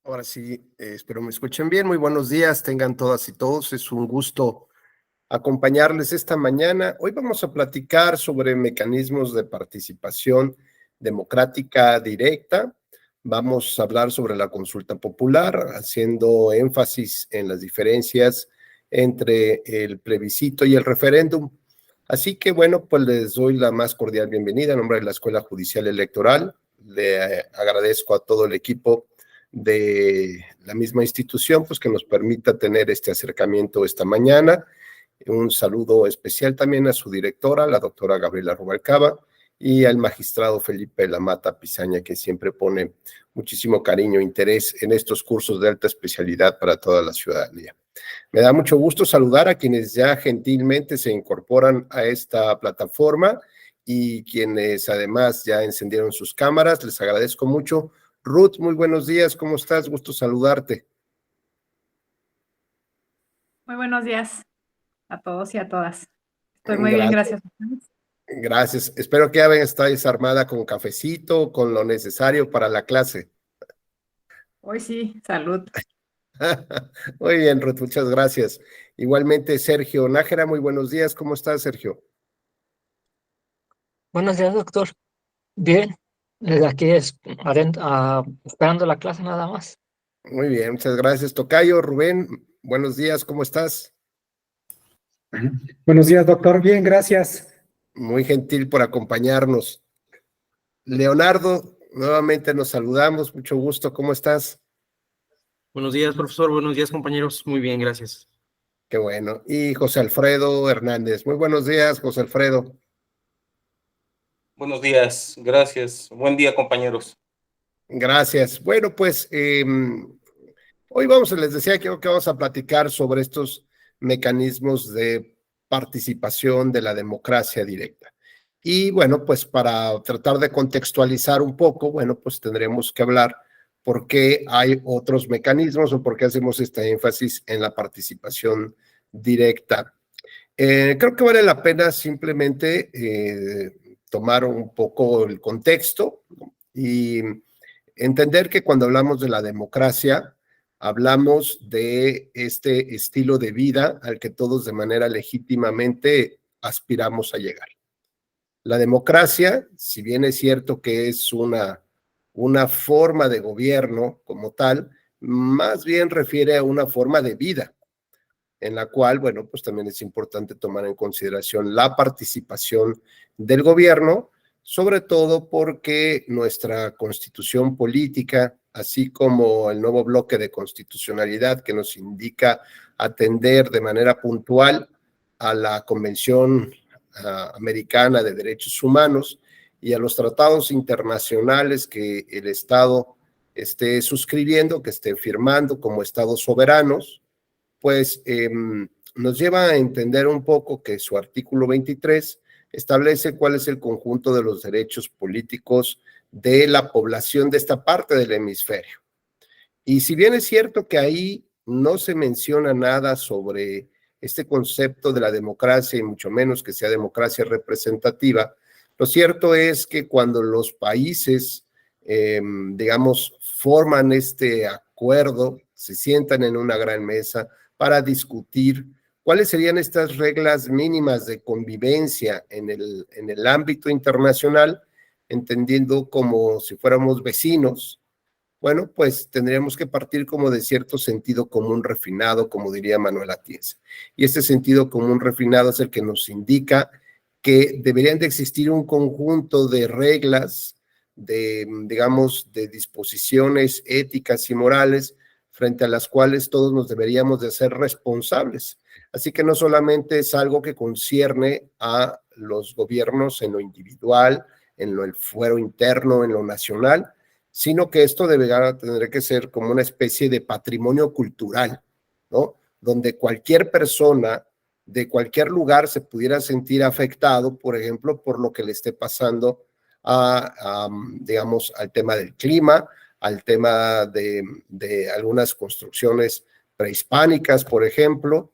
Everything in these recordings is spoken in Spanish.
Ahora sí, espero me escuchen bien. Muy buenos días, tengan todas y todos. Es un gusto acompañarles esta mañana. Hoy vamos a platicar sobre mecanismos de participación democrática directa. Vamos a hablar sobre la consulta popular, haciendo énfasis en las diferencias entre el plebiscito y el referéndum. Así que bueno, pues les doy la más cordial bienvenida en nombre de la Escuela Judicial Electoral. Le agradezco a todo el equipo de la misma institución, pues que nos permita tener este acercamiento esta mañana. Un saludo especial también a su directora, la doctora Gabriela Rubalcaba, y al magistrado Felipe Lamata Pizaña, que siempre pone muchísimo cariño e interés en estos cursos de alta especialidad para toda la ciudadanía. Me da mucho gusto saludar a quienes ya gentilmente se incorporan a esta plataforma y quienes además ya encendieron sus cámaras. Les agradezco mucho. Ruth, muy buenos días, ¿cómo estás? Gusto saludarte. Muy buenos días a todos y a todas. Estoy muy bien, Gracias. gracias. Gracias. Espero que ya estáis armada con cafecito, con lo necesario para la clase. Hoy sí, salud. Muy bien, Ruth, muchas gracias. Igualmente, Sergio Nájera, muy buenos días. ¿Cómo estás, Sergio? Buenos días, doctor. Bien, desde aquí esperando la clase nada más. Muy bien, muchas gracias. Tocayo, Rubén, buenos días, ¿cómo estás? Buenos días, doctor. Bien, gracias. Muy gentil por acompañarnos. Leonardo, nuevamente nos saludamos, mucho gusto, ¿cómo estás? Buenos días, profesor. Buenos días, compañeros. Muy bien, gracias. Qué bueno. Y José Alfredo Hernández. Muy buenos días, José Alfredo. Buenos días, gracias. Buen día, compañeros. Gracias. Bueno, pues hoy les decía que vamos a platicar sobre estos mecanismos de participación de la democracia directa. Y bueno, pues para tratar de contextualizar un poco, bueno, pues tendremos que hablar por qué hay otros mecanismos o por qué hacemos este énfasis en la participación directa. Creo que vale la pena simplemente tomar un poco el contexto, ¿no? Y entender que cuando hablamos de la democracia, hablamos de este estilo de vida al que todos de manera legítimamente aspiramos a llegar. La democracia, si bien es cierto que es una forma de gobierno como tal, más bien refiere a una forma de vida, en la cual, bueno, pues también es importante tomar en consideración la participación del gobierno, sobre todo porque nuestra constitución política, así como el nuevo bloque de constitucionalidad que nos indica atender de manera puntual a la Convención Americana de Derechos Humanos y a los tratados internacionales que el Estado esté suscribiendo, que esté firmando como Estados soberanos, pues nos lleva a entender un poco que su artículo 23 establece cuál es el conjunto de los derechos políticos de la población de esta parte del hemisferio. Y si bien es cierto que ahí no se menciona nada sobre este concepto de la democracia y mucho menos que sea democracia representativa, lo cierto es que cuando los países, digamos, forman este acuerdo, se sientan en una gran mesa para discutir cuáles serían estas reglas mínimas de convivencia en el ámbito internacional, entendiendo como si fuéramos vecinos. Bueno, pues tendríamos que partir como de cierto sentido común refinado, como diría Manuel Atienza. Y este sentido común refinado es el que nos indica que deberían de existir un conjunto de reglas, digamos, de disposiciones éticas y morales frente a las cuales todos nos deberíamos de hacer responsables. Así que no solamente es algo que concierne a los gobiernos en lo individual, en el fuero interno, en lo nacional, sino que esto debería tener que ser como una especie de patrimonio cultural, ¿no? Donde cualquier persona de cualquier lugar se pudiera sentir afectado, por ejemplo, por lo que le esté pasando digamos, al tema del clima, al tema de algunas construcciones prehispánicas, por ejemplo,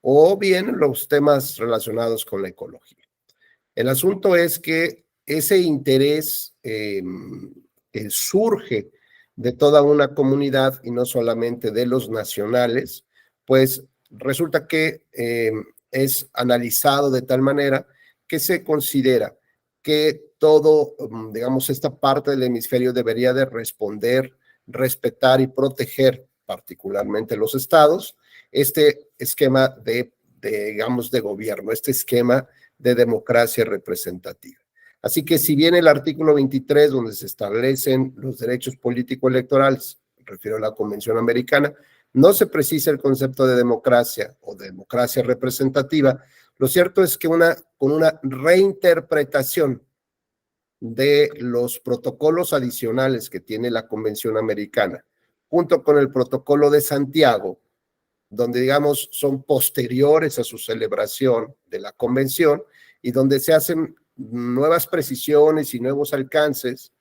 o bien los temas relacionados con la ecología. El asunto es que ese interés que surge de toda una comunidad y no solamente de los nacionales, pues resulta que es analizado de tal manera que se considera que todo, digamos, esta parte del hemisferio debería de responder, respetar y proteger particularmente los estados, este esquema digamos, de gobierno, este esquema de democracia representativa. Así que si bien el artículo 23, donde se establecen los derechos político-electorales, me refiero a la Convención Americana, no se precisa el concepto de democracia o de democracia representativa, lo cierto es que con una reinterpretación de los protocolos adicionales que tiene la Convención Americana, junto con el protocolo de Santiago, donde, digamos, son posteriores a su celebración de la convención y donde se hacen nuevas precisiones y nuevos alcances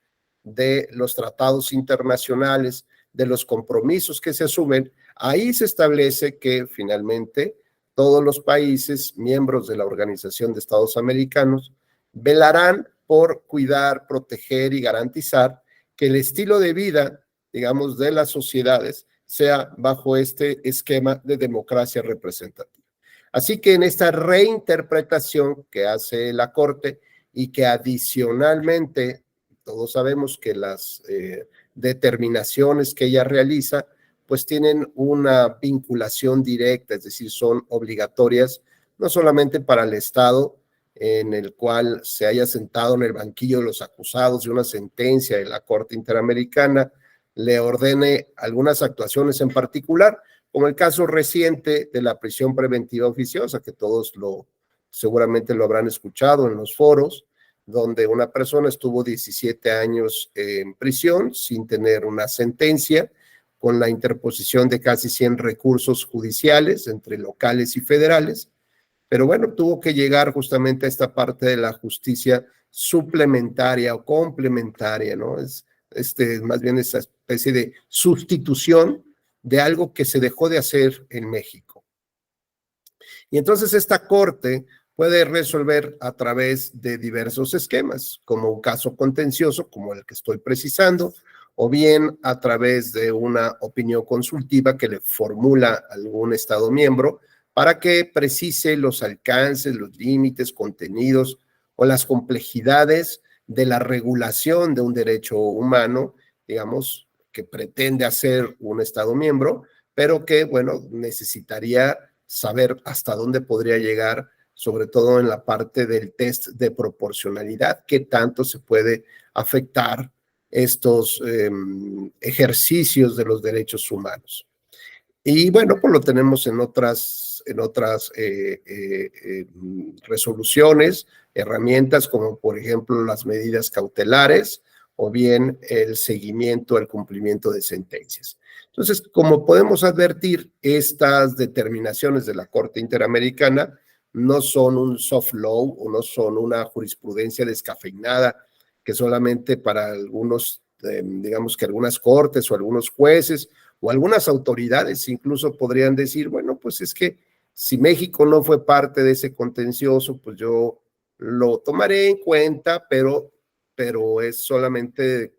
de los tratados internacionales, de los compromisos que se asumen, ahí se establece que finalmente todos los países miembros de la Organización de Estados Americanos velarán por cuidar, proteger y garantizar que el estilo de vida, digamos, de las sociedades sea bajo este esquema de democracia representativa. Así que en esta reinterpretación que hace la Corte y que adicionalmente todos sabemos que las determinaciones que ella realiza pues tienen una vinculación directa, es decir, son obligatorias no solamente para el Estado en el cual se haya sentado en el banquillo de los acusados de una sentencia de la Corte Interamericana, le ordene algunas actuaciones en particular, como el caso reciente de la prisión preventiva oficiosa, que todos seguramente lo habrán escuchado en los foros, donde una persona estuvo 17 años en prisión sin tener una sentencia, con la interposición de casi 100 recursos judiciales entre locales y federales, pero bueno, tuvo que llegar justamente a esta parte de la justicia suplementaria o complementaria, ¿no? Es más bien esa especie de sustitución de algo que se dejó de hacer en México. Y entonces esta corte puede resolver a través de diversos esquemas, como un caso contencioso, como el que estoy precisando, o bien a través de una opinión consultiva que le formula algún Estado miembro para que precise los alcances, los límites, contenidos o las complejidades de la regulación de un derecho humano, digamos, que pretende hacer un Estado miembro, pero que, bueno, necesitaría saber hasta dónde podría llegar, sobre todo en la parte del test de proporcionalidad, qué tanto se puede afectar estos ejercicios de los derechos humanos. Y bueno, pues lo tenemos en otras resoluciones, herramientas como por ejemplo las medidas cautelares o bien el seguimiento al cumplimiento de sentencias. Entonces, como podemos advertir, estas determinaciones de la Corte Interamericana no son un soft law o no son una jurisprudencia descafeinada que solamente para algunos, digamos que algunas cortes o algunos jueces o algunas autoridades incluso podrían decir, bueno, pues es que si México no fue parte de ese contencioso, pues yo lo tomaré en cuenta, pero es solamente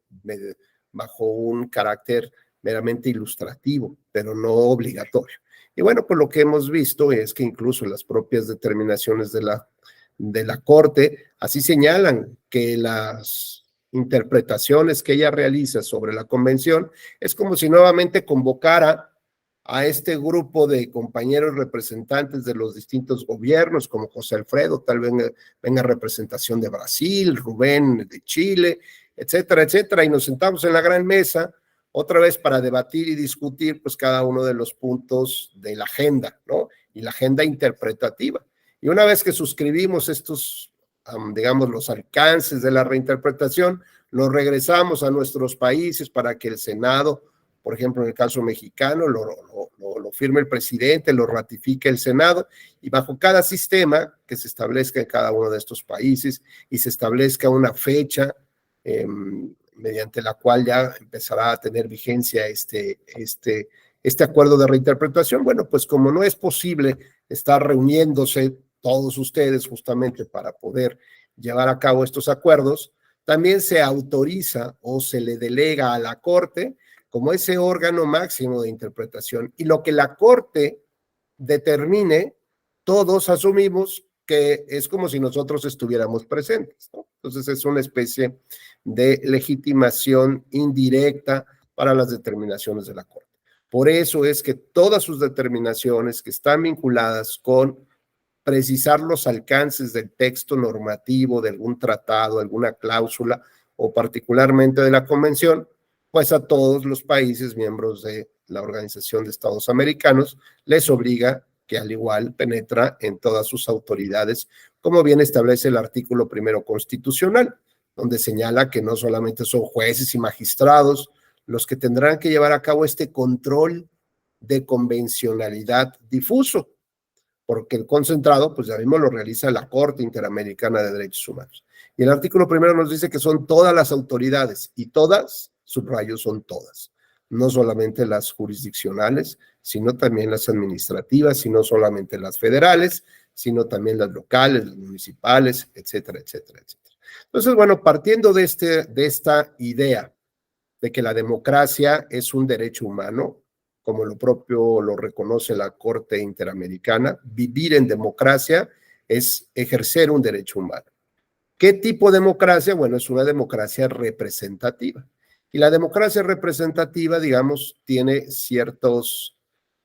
bajo un carácter meramente ilustrativo, pero no obligatorio. Y bueno, pues lo que hemos visto es que incluso las propias determinaciones de la Corte así señalan que las interpretaciones que ella realiza sobre la convención es como si nuevamente convocara a este grupo de compañeros representantes de los distintos gobiernos, como José Alfredo, tal vez venga representación de Brasil, Rubén de Chile, etcétera, etcétera, y nos sentamos en la gran mesa otra vez para debatir y discutir pues cada uno de los puntos de la agenda, ¿no? Y la agenda interpretativa. Y una vez que suscribimos estos, digamos, los alcances de la reinterpretación, los regresamos a nuestros países para que el Senado, por ejemplo, en el caso mexicano, lo firme el presidente, lo ratifique el Senado, y bajo cada sistema que se establezca en cada uno de estos países y se establezca una fecha mediante la cual ya empezará a tener vigencia este acuerdo de reinterpretación. Bueno, pues como no es posible estar reuniéndose todos ustedes justamente para poder llevar a cabo estos acuerdos, también se autoriza o se le delega a la Corte como ese órgano máximo de interpretación, y lo que la Corte determine, todos asumimos que es como si nosotros estuviéramos presentes, ¿no? Entonces es una especie de legitimación indirecta para las determinaciones de la Corte. Por eso es que todas sus determinaciones que están vinculadas con precisar los alcances del texto normativo de algún tratado, alguna cláusula o particularmente de la convención, pues a todos los países miembros de la Organización de Estados Americanos les obliga que al igual penetra en todas sus autoridades, como bien establece el artículo 1 constitucional, donde señala que no solamente son jueces y magistrados los que tendrán que llevar a cabo este control de convencionalidad difuso, porque el concentrado, pues ya mismo lo realiza la Corte Interamericana de Derechos Humanos. Y el artículo 1 nos dice que son todas las autoridades, y todas, subrayo, son todas, no solamente las jurisdiccionales, sino también las administrativas, y no solamente las federales, sino también las locales, las municipales, etcétera, etcétera, etcétera. Entonces, bueno, partiendo de esta idea de que la democracia es un derecho humano, como lo propio lo reconoce la Corte Interamericana, vivir en democracia es ejercer un derecho humano. ¿Qué tipo de democracia? Bueno, es una democracia representativa. Y la democracia representativa, digamos, tiene ciertos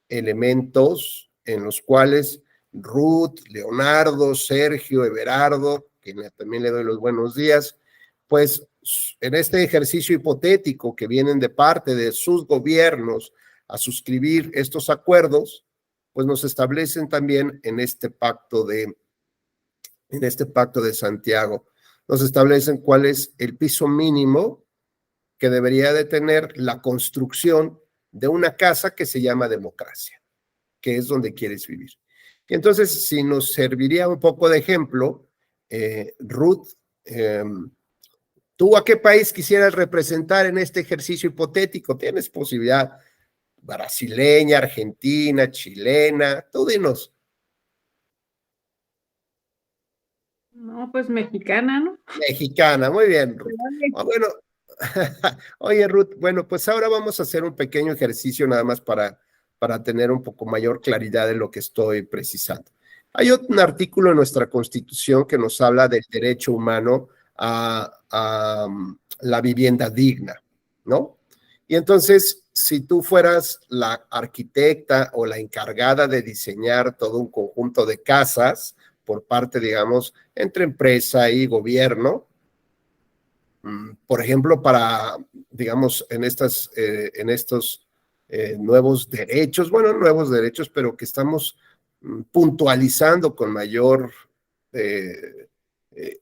elementos en los cuales Ruth, Leonardo, Sergio, Everardo, que también le doy los buenos días, pues en este ejercicio hipotético que vienen de parte de sus gobiernos a suscribir estos acuerdos, pues nos establecen también en este pacto de Santiago, nos establecen cuál es el piso mínimo que debería de tener la construcción de una casa que se llama democracia, que es donde quieres vivir. Y entonces, si nos serviría un poco de ejemplo, Ruth, ¿tú a qué país quisieras representar en este ejercicio hipotético? Tienes posibilidad brasileña, argentina, chilena, tú dinos. No, pues mexicana, ¿no? Mexicana, muy bien, Ruth. Bueno, oye, Ruth, bueno, pues ahora vamos a hacer un pequeño ejercicio nada más para tener un poco mayor claridad de lo que estoy precisando. Hay un artículo en nuestra Constitución que nos habla del derecho humano a la vivienda digna, ¿no? Y entonces, si tú fueras la arquitecta o la encargada de diseñar todo un conjunto de casas por parte, digamos, entre empresa y gobierno, por ejemplo, para, digamos, en estos nuevos derechos, bueno, nuevos derechos, pero que estamos puntualizando con mayor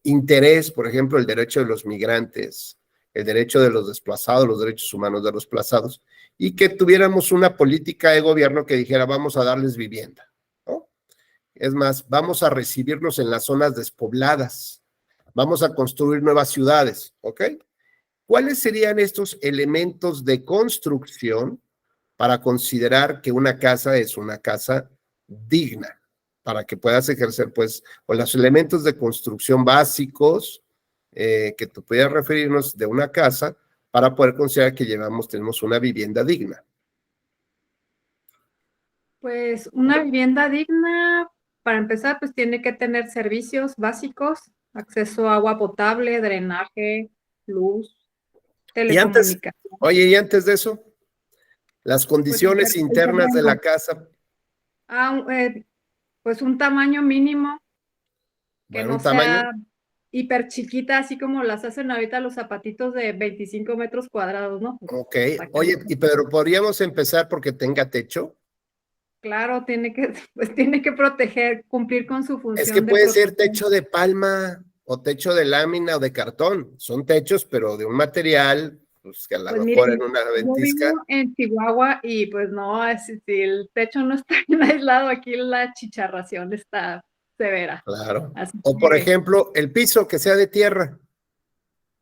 interés, por ejemplo, el derecho de los migrantes, el derecho de los desplazados, los derechos humanos de los desplazados, y que tuviéramos una política de gobierno que dijera, vamos a darles vivienda, ¿no? Es más, vamos a recibirlos en las zonas despobladas, vamos a construir nuevas ciudades, ¿ok? ¿Cuáles serían estos elementos de construcción para considerar que una casa es una casa digna? Para que puedas ejercer, pues, o los elementos de construcción básicos que tú pudieras referirnos de una casa para poder considerar que tenemos una vivienda digna. Pues una vivienda digna, para empezar, pues tiene que tener servicios básicos, acceso a agua potable, drenaje, luz, telecomunicación. Y antes de eso, las condiciones pues, internas de la casa. Pues un tamaño mínimo, que Bueno, no un tamaño. sea hiper chiquita, así como las hacen ahorita los zapatitos de 25 metros cuadrados, ¿no? Ok, oye, pero podríamos empezar porque tenga techo. Claro, tiene que proteger, cumplir con su función. Es que puede ser techo de palma o techo de lámina o de cartón. Son techos, pero de un material, pues que a lo mejor en una ventisca. Yo vivo en Chihuahua y pues no, si el techo no está bien aislado, aquí la chicharración está severa. Claro. Así O por ejemplo, el piso que sea de tierra.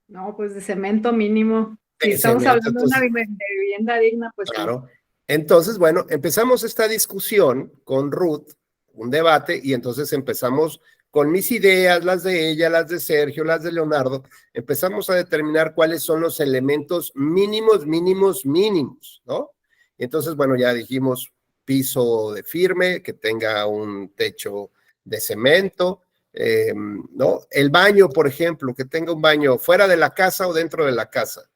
No, pues de cemento mínimo. Si De estamos cemento, hablando de una vivienda digna, pues claro. Sí. Entonces, bueno, empezamos esta discusión con Ruth, un debate, y entonces empezamos con mis ideas, las de ella, las de Sergio, las de Leonardo, empezamos a determinar cuáles son los elementos mínimos, ¿no? Y entonces, bueno, ya dijimos piso de firme, que tenga un techo de cemento, ¿no? El baño, por ejemplo, que tenga un baño fuera de la casa o dentro de la casa.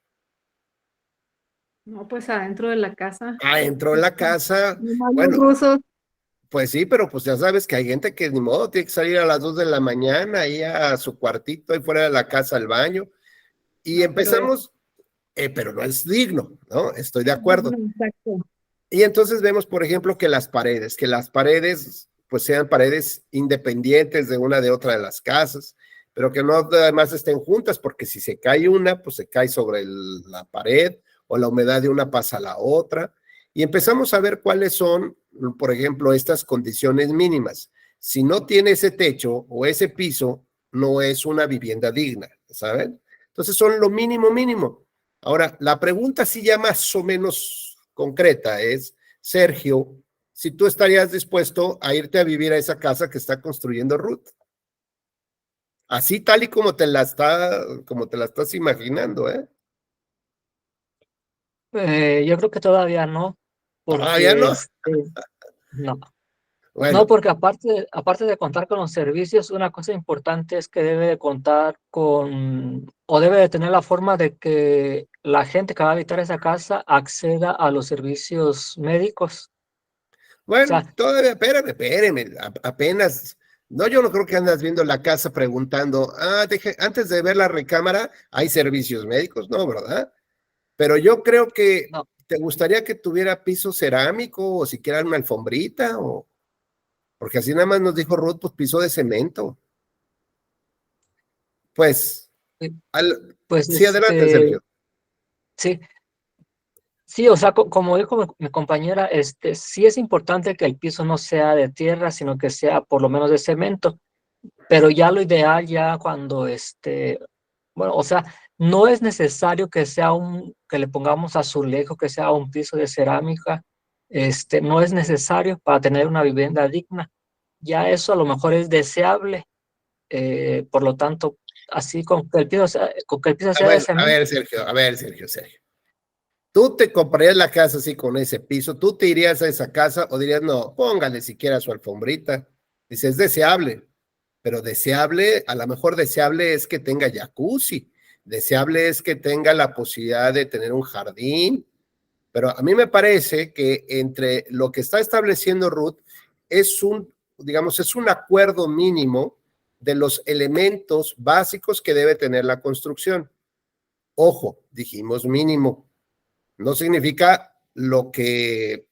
No, pues adentro de la casa. Adentro de la casa, Nomás los bueno, rusos. pues sí, pero pues ya sabes que hay gente que ni modo tiene que salir a las 2 de la mañana ahí a su cuartito ahí fuera de la casa al baño y No, empezamos, pero no es digno, ¿no? Estoy de acuerdo. Exacto. Y entonces vemos, por ejemplo, que las paredes pues sean paredes independientes de una de otra de las casas, pero que no además estén juntas, porque si se cae una, pues se cae sobre la pared o la humedad de una pasa a la otra. Y empezamos a ver cuáles son, por ejemplo, estas condiciones mínimas. Si no tiene ese techo o ese piso, no es una vivienda digna, ¿saben? Entonces son lo mínimo. Ahora, la pregunta sí ya más o menos concreta es, Sergio, si tú estarías dispuesto a irte a vivir a esa casa que está construyendo Ruth. Así tal y como te la estás imaginando, ¿eh? Yo creo que todavía no, Todavía porque no. no. No, Bueno, porque aparte de contar con los servicios, una cosa importante es que debe de contar con, o debe de tener la forma de que la gente que va a habitar esa casa acceda a los servicios médicos. O bueno, sea, todavía, espérame, apenas. No, yo no creo que andas viendo la casa preguntando, antes de ver la recámara, ¿hay servicios médicos? No, ¿verdad? Pero yo creo que no, te gustaría que tuviera piso cerámico o siquiera una alfombrita, porque así nada más nos dijo Ruth, pues piso de cemento. Pues, eh, pues sí, adelante, Sergio. sí, sí, o sea, como dijo mi compañera, sí es importante que el piso no sea de tierra, sino que sea por lo menos de cemento, pero ya lo ideal ya cuando bueno, o sea, no es necesario que sea que le pongamos azulejo, que sea un piso de cerámica, no es necesario para tener una vivienda digna. Ya eso a lo mejor es deseable, por lo tanto, así con que el piso sea de Bueno, cemento. A ver, Sergio. ¿Tú te comprarías la casa así con ese piso? ¿Tú te irías a esa casa o dirías, no, póngale siquiera su alfombrita? Dice, es deseable, pero deseable, a lo mejor deseable es que tenga jacuzzi, deseable es que tenga la posibilidad de tener un jardín, pero a mí me parece que entre lo que está estableciendo Ruth digamos, es un acuerdo mínimo de los elementos básicos que debe tener la construcción. Ojo, dijimos mínimo. No significa lo que,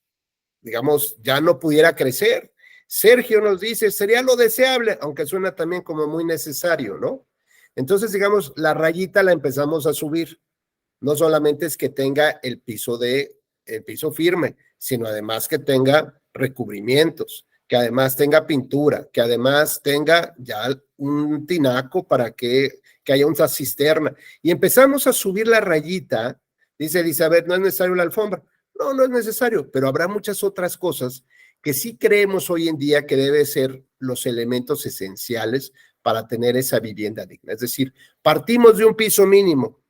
digamos, ya no pudiera crecer. Sergio nos dice, sería lo deseable, aunque suena también como muy necesario, ¿no? Entonces, digamos, la rayita la empezamos a subir. No solamente es que tenga el piso firme, sino además que tenga recubrimientos, que además tenga pintura, que además tenga ya un tinaco para que haya una cisterna. Y empezamos a subir la rayita. Dice, a ver, no es necesario la alfombra. No, no es necesario, pero habrá muchas otras cosas que sí creemos hoy en día que deben ser los elementos esenciales para tener esa vivienda digna. Es decir, partimos de un piso mínimo,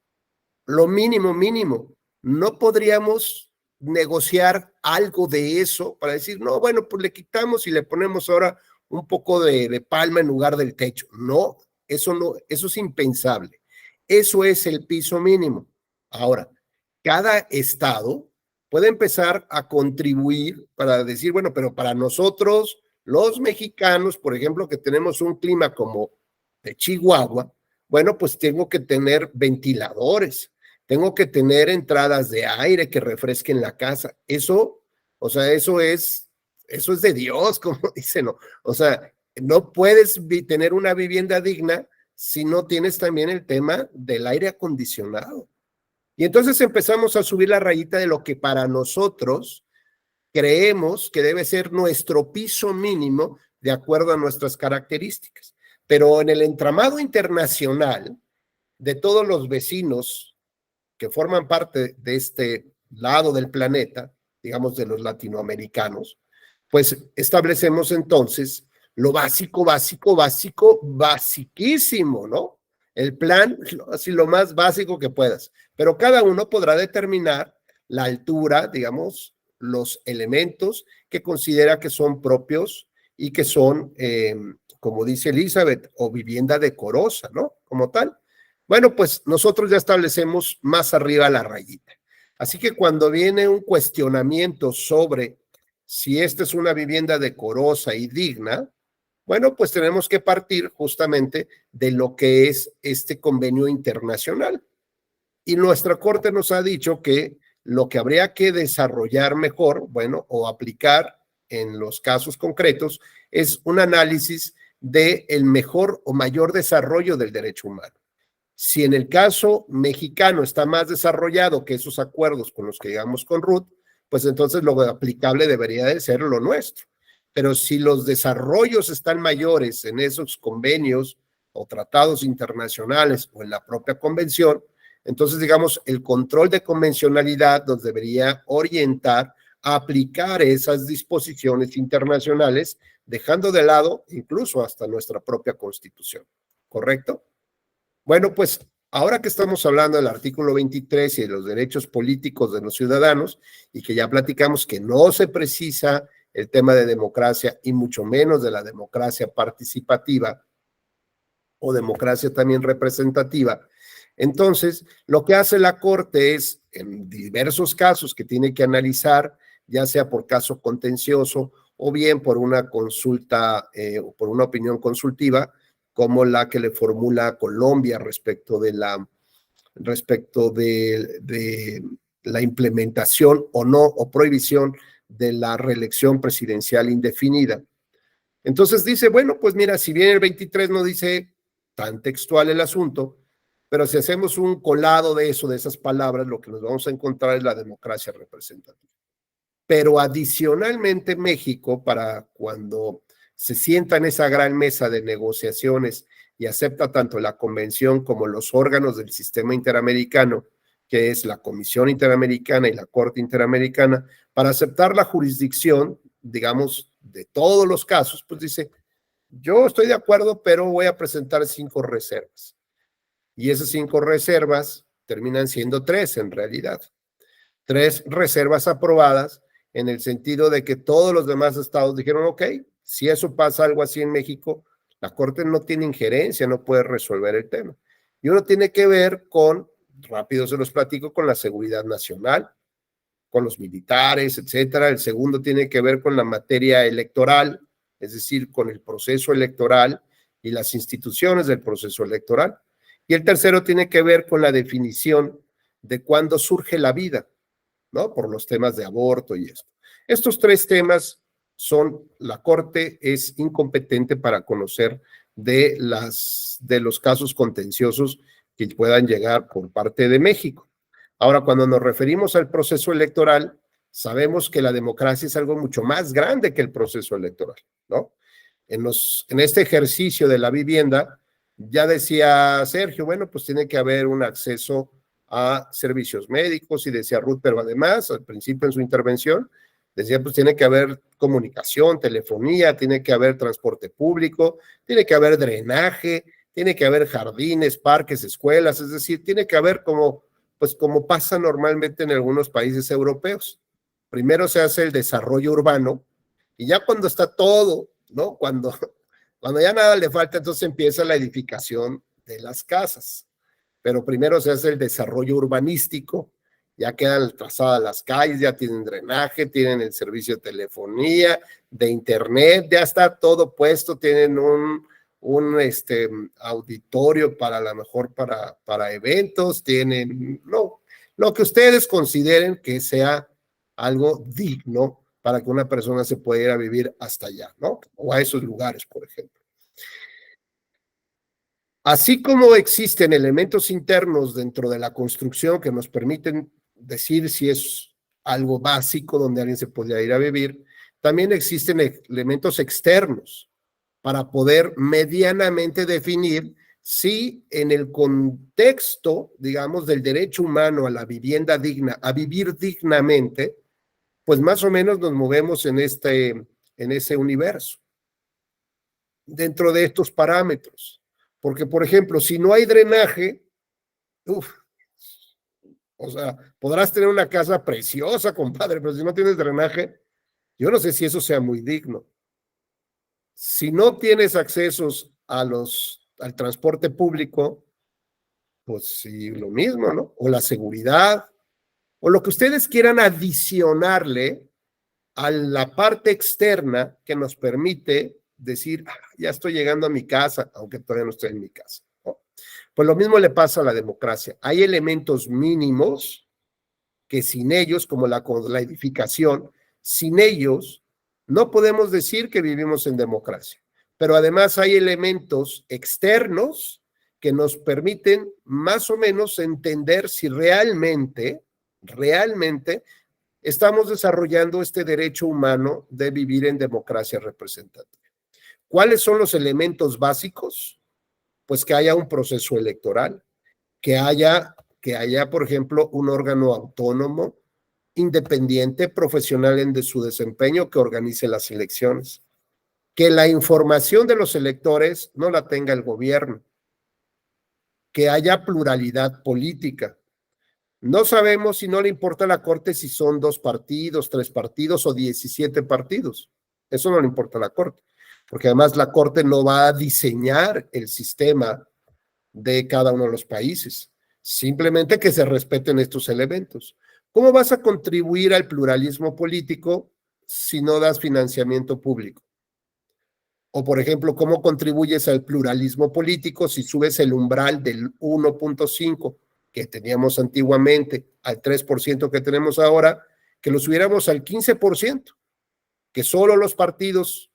lo mínimo. No podríamos negociar algo de eso para decir, no, bueno, pues le quitamos y le ponemos ahora un poco de palma en lugar del techo. No, eso es impensable. Eso es el piso mínimo. Ahora, cada estado puede empezar a contribuir para decir, bueno, pero para nosotros, los mexicanos, por ejemplo, que tenemos un clima como de Chihuahua, bueno, pues tengo que tener ventiladores, tengo que tener entradas de aire que refresquen la casa. Eso, o sea, eso es de Dios, como dicen, ¿no? O sea, no puedes tener una vivienda digna si no tienes también el tema del aire acondicionado. Y entonces empezamos a subir la rayita de lo que para nosotros creemos que debe ser nuestro piso mínimo de acuerdo a nuestras características. Pero en el entramado internacional de todos los vecinos que forman parte de este lado del planeta, digamos de los latinoamericanos, pues establecemos entonces lo básico, basiquísimo, ¿no? El plan, así lo más básico que puedas. Pero cada uno podrá determinar la altura, digamos, los elementos que considera que son propios y que son, como dice Elizabeth, o vivienda decorosa, ¿no? Como tal. Bueno, pues nosotros ya establecemos más arriba la rayita. Así que cuando viene un cuestionamiento sobre si esta es una vivienda decorosa y digna, bueno, pues tenemos que partir justamente de lo que es este convenio internacional. Y nuestra Corte nos ha dicho que lo que habría que desarrollar mejor, bueno, o aplicar en los casos concretos, es un análisis del mejor o mayor desarrollo del derecho humano. Si en el caso mexicano está más desarrollado que esos acuerdos con los que llegamos con Ruth, pues entonces lo aplicable debería de ser lo nuestro. Pero si los desarrollos están mayores en esos convenios o tratados internacionales o en la propia convención, entonces, digamos, el control de convencionalidad nos debería orientar a aplicar esas disposiciones internacionales, dejando de lado incluso hasta nuestra propia Constitución. ¿Correcto? Bueno, pues ahora que estamos hablando del artículo 23 y de los derechos políticos de los ciudadanos, y que ya platicamos que no se precisa el tema de democracia y mucho menos de la democracia participativa o democracia también representativa, entonces lo que hace la Corte es, en diversos casos que tiene que analizar, ya sea por caso contencioso o bien por una consulta o por una opinión consultiva, como la que le formula a Colombia respecto de la implementación o no, o prohibición de la reelección presidencial indefinida. Entonces dice, bueno, pues mira, si bien el 23 no dice tan textual el asunto, pero si hacemos un colado de eso, de esas palabras, lo que nos vamos a encontrar es la democracia representativa. Pero adicionalmente México, para cuando se sienta en esa gran mesa de negociaciones y acepta tanto la convención como los órganos del sistema interamericano, que es la Comisión Interamericana y la Corte Interamericana, para aceptar la jurisdicción, digamos, de todos los casos, pues dice, yo estoy de acuerdo, pero voy a presentar 5 reservas. Y esas 5 reservas terminan siendo 3 en realidad. 3 reservas aprobadas en el sentido de que todos los demás estados dijeron, ok, si eso pasa algo así en México, la Corte no tiene injerencia, no puede resolver el tema. Y uno tiene que ver con, rápido se los platico, con la seguridad nacional, con los militares, etcétera. El segundo tiene que ver con la materia electoral, es decir, con el proceso electoral y las instituciones del proceso electoral. Y el tercero tiene que ver con la definición de cuándo surge la vida, ¿no? Por los temas de aborto y esto. Estos 3 temas la Corte es incompetente para conocer de los casos contenciosos que puedan llegar por parte de México. Ahora, cuando nos referimos al proceso electoral, sabemos que la democracia es algo mucho más grande que el proceso electoral, ¿no? En este ejercicio de la vivienda, ya decía Sergio, bueno, pues tiene que haber un acceso a servicios médicos, y decía Ruth, pero además, al principio en su intervención, decía, pues tiene que haber comunicación, telefonía, tiene que haber transporte público, tiene que haber drenaje, tiene que haber jardines, parques, escuelas, es decir, tiene que haber como pasa normalmente en algunos países europeos. Primero se hace el desarrollo urbano y ya cuando está todo, ¿no? Cuando ya nada le falta, entonces empieza la edificación de las casas. Pero primero se hace el desarrollo urbanístico, ya quedan trazadas las calles, ya tienen drenaje, tienen el servicio de telefonía, de internet, ya está todo puesto, tienen un auditorio para a lo mejor para eventos, tienen lo que ustedes consideren que sea algo digno para que una persona se pueda ir a vivir hasta allá, ¿no? O a esos lugares, por ejemplo. Así como existen elementos internos dentro de la construcción que nos permiten decir si es algo básico donde alguien se podría ir a vivir, también existen elementos externos para poder medianamente definir si en el contexto, digamos, del derecho humano a la vivienda digna, a vivir dignamente, pues más o menos nos movemos en ese universo. dentro de estos parámetros. Porque, por ejemplo, si no hay drenaje, o sea, podrás tener una casa preciosa, compadre, pero si no tienes drenaje, yo no sé si eso sea muy digno. Si no tienes accesos al transporte público, pues sí, lo mismo, ¿no? O la seguridad, o lo que ustedes quieran adicionarle a la parte externa que nos permite decir, ya estoy llegando a mi casa, aunque todavía no estoy en mi casa, ¿no? Pues lo mismo le pasa a la democracia. Hay elementos mínimos que sin ellos, como la edificación, sin ellos no podemos decir que vivimos en democracia. Pero además hay elementos externos que nos permiten más o menos entender si realmente estamos desarrollando este derecho humano de vivir en democracia representativa. ¿Cuáles son los elementos básicos? Pues que haya un proceso electoral, que haya, por ejemplo, un órgano autónomo, independiente, profesional de su desempeño, que organice las elecciones. Que la información de los electores no la tenga el gobierno. Que haya pluralidad política. No sabemos si no le importa a la Corte si son 2 partidos, 3 partidos o 17 partidos. Eso no le importa a la Corte, porque además la Corte no va a diseñar el sistema de cada uno de los países. Simplemente que se respeten estos elementos. ¿Cómo vas a contribuir al pluralismo político si no das financiamiento público? O, por ejemplo, ¿cómo contribuyes al pluralismo político si subes el umbral del 1.5 que teníamos antiguamente al 3% que tenemos ahora, que lo subiéramos al 15%, que solo los partidos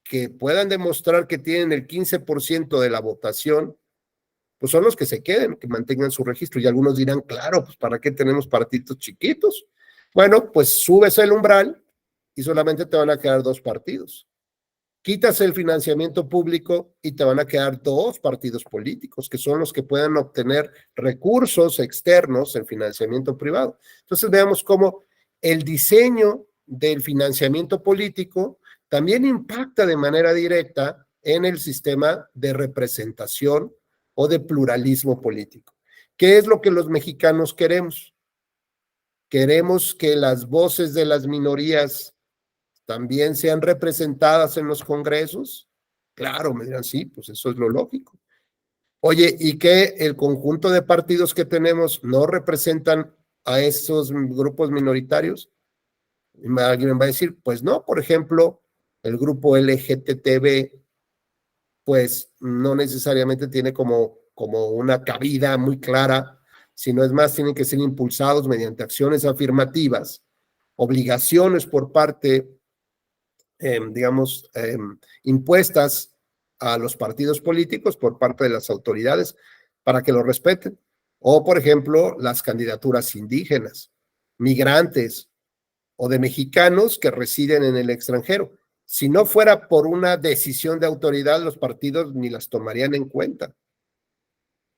que puedan demostrar que tienen el 15% de la votación, pues son los que se queden, que mantengan su registro. Y algunos dirán, claro, pues ¿para qué tenemos partidos chiquitos? Bueno, pues subes el umbral y solamente te van a quedar 2 partidos. Quitas el financiamiento público y te van a quedar 2 partidos políticos, que son los que puedan obtener recursos externos en financiamiento privado. Entonces veamos cómo el diseño del financiamiento político también impacta de manera directa en el sistema de representación o de pluralismo político. ¿Qué es lo que los mexicanos queremos? Queremos que las voces de las minorías también sean representadas en los congresos. Claro, me dirán, sí, pues eso es lo lógico. Oye, ¿y que el conjunto de partidos que tenemos no representan a esos grupos minoritarios? Alguien va a decir, pues no, por ejemplo, el grupo LGTB, pues no necesariamente tiene como una cabida muy clara, sino es más, tienen que ser impulsados mediante acciones afirmativas, obligaciones por parte, impuestas a los partidos políticos por parte de las autoridades para que lo respeten. O, por ejemplo, las candidaturas indígenas, migrantes o de mexicanos que residen en el extranjero. Si no fuera por una decisión de autoridad, los partidos ni las tomarían en cuenta,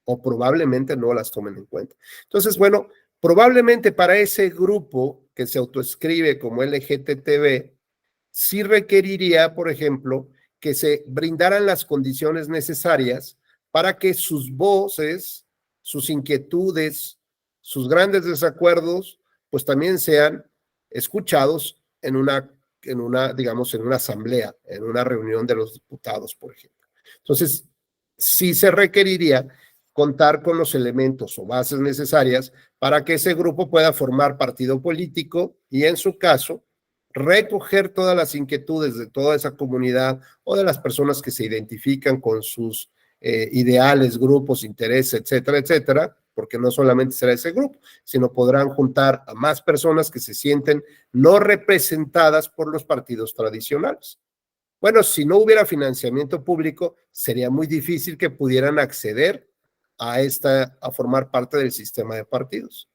o probablemente no las tomen en cuenta. Entonces, bueno, probablemente para ese grupo que se autoescribe como LGTB, sí requeriría, por ejemplo, que se brindaran las condiciones necesarias para que sus voces, sus inquietudes, sus grandes desacuerdos, pues también sean escuchados en una asamblea, en una reunión de los diputados, por ejemplo. Entonces, sí se requeriría contar con los elementos o bases necesarias para que ese grupo pueda formar partido político y, en su caso, recoger todas las inquietudes de toda esa comunidad o de las personas que se identifican con sus ideales, grupos, intereses, etcétera, etcétera, porque no solamente será ese grupo, sino podrán juntar a más personas que se sienten no representadas por los partidos tradicionales. Bueno, si no hubiera financiamiento público, sería muy difícil que pudieran acceder a formar parte del sistema de partidos.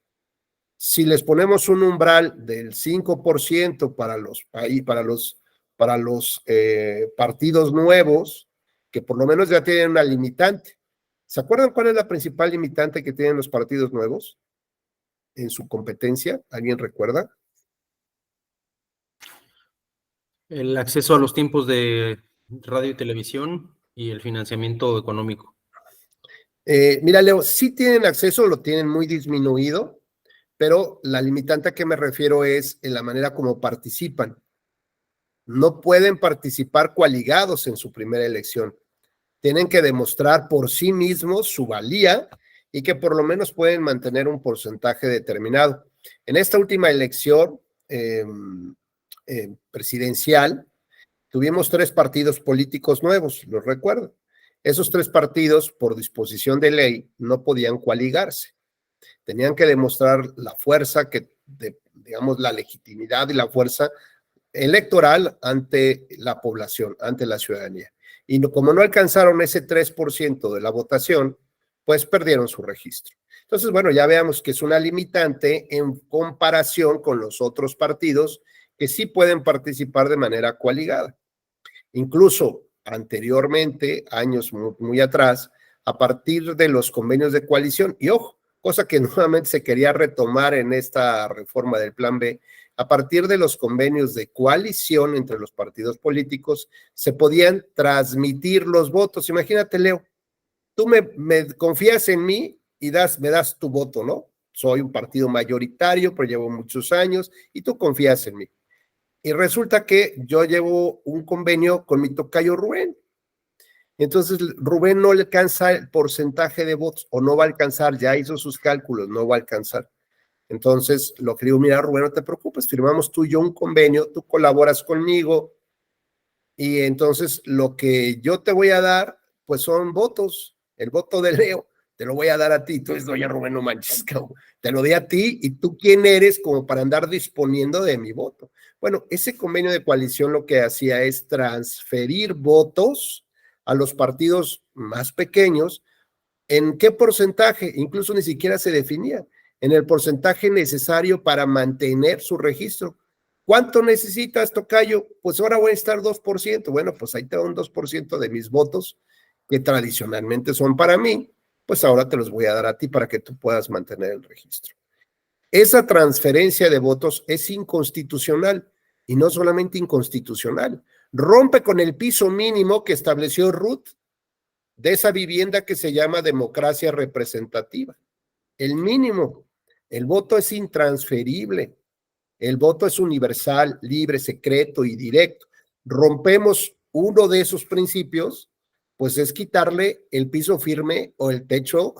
Si les ponemos un umbral del 5% para los partidos nuevos, que por lo menos ya tienen una limitante. ¿Se acuerdan cuál es la principal limitante que tienen los partidos nuevos en su competencia? ¿Alguien recuerda? El acceso a los tiempos de radio y televisión y el financiamiento económico. Mira, Leo, sí tienen acceso, lo tienen muy disminuido, pero la limitante a que me refiero es en la manera como participan. No pueden participar coaligados en su primera elección. Tienen que demostrar por sí mismos su valía y que por lo menos pueden mantener un porcentaje determinado. En esta última elección presidencial, tuvimos 3 partidos políticos nuevos, los recuerdo. Esos 3 partidos, por disposición de ley, no podían coaligarse. Tenían que demostrar la fuerza, digamos, la legitimidad y la fuerza electoral ante la población, ante la ciudadanía. Y como no alcanzaron ese 3% de la votación, pues perdieron su registro. Entonces, bueno, ya veamos que es una limitante en comparación con los otros partidos que sí pueden participar de manera coaligada. Incluso anteriormente, años muy atrás, a partir de los convenios de coalición, y ojo, cosa que nuevamente se quería retomar en esta reforma del Plan B, a partir de los convenios de coalición entre los partidos políticos, se podían transmitir los votos. Imagínate, Leo, tú me confías en mí y me das tu voto, ¿no? Soy un partido mayoritario, pero llevo muchos años y tú confías en mí. Y resulta que yo llevo un convenio con mi tocayo Rubén. Entonces, Rubén no le alcanza el porcentaje de votos o no va a alcanzar, ya hizo sus cálculos, no va a alcanzar. Entonces, lo que digo, mira, Rubén, no te preocupes, firmamos tú y yo un convenio, tú colaboras conmigo y entonces lo que yo te voy a dar, pues son votos, el voto de Leo, te lo voy a dar a ti. Entonces, oye, Rubén, no manches, cabrón, te lo di a ti y tú quién eres como para andar disponiendo de mi voto. Bueno, ese convenio de coalición lo que hacía es transferir votos a los partidos más pequeños. ¿En qué porcentaje? Incluso ni siquiera se definía. En el porcentaje necesario para mantener su registro. ¿Cuánto necesitas, tocayo? Pues ahora voy a estar 2%. Bueno, pues ahí te da un 2% de mis votos, que tradicionalmente son para mí, pues ahora te los voy a dar a ti para que tú puedas mantener el registro. Esa transferencia de votos es inconstitucional, y no solamente inconstitucional, rompe con el piso mínimo que estableció Ruth de esa vivienda que se llama democracia representativa. El mínimo, el voto es intransferible, el voto es universal, libre, secreto y directo. Rompemos uno de esos principios, pues es quitarle el piso firme o el techo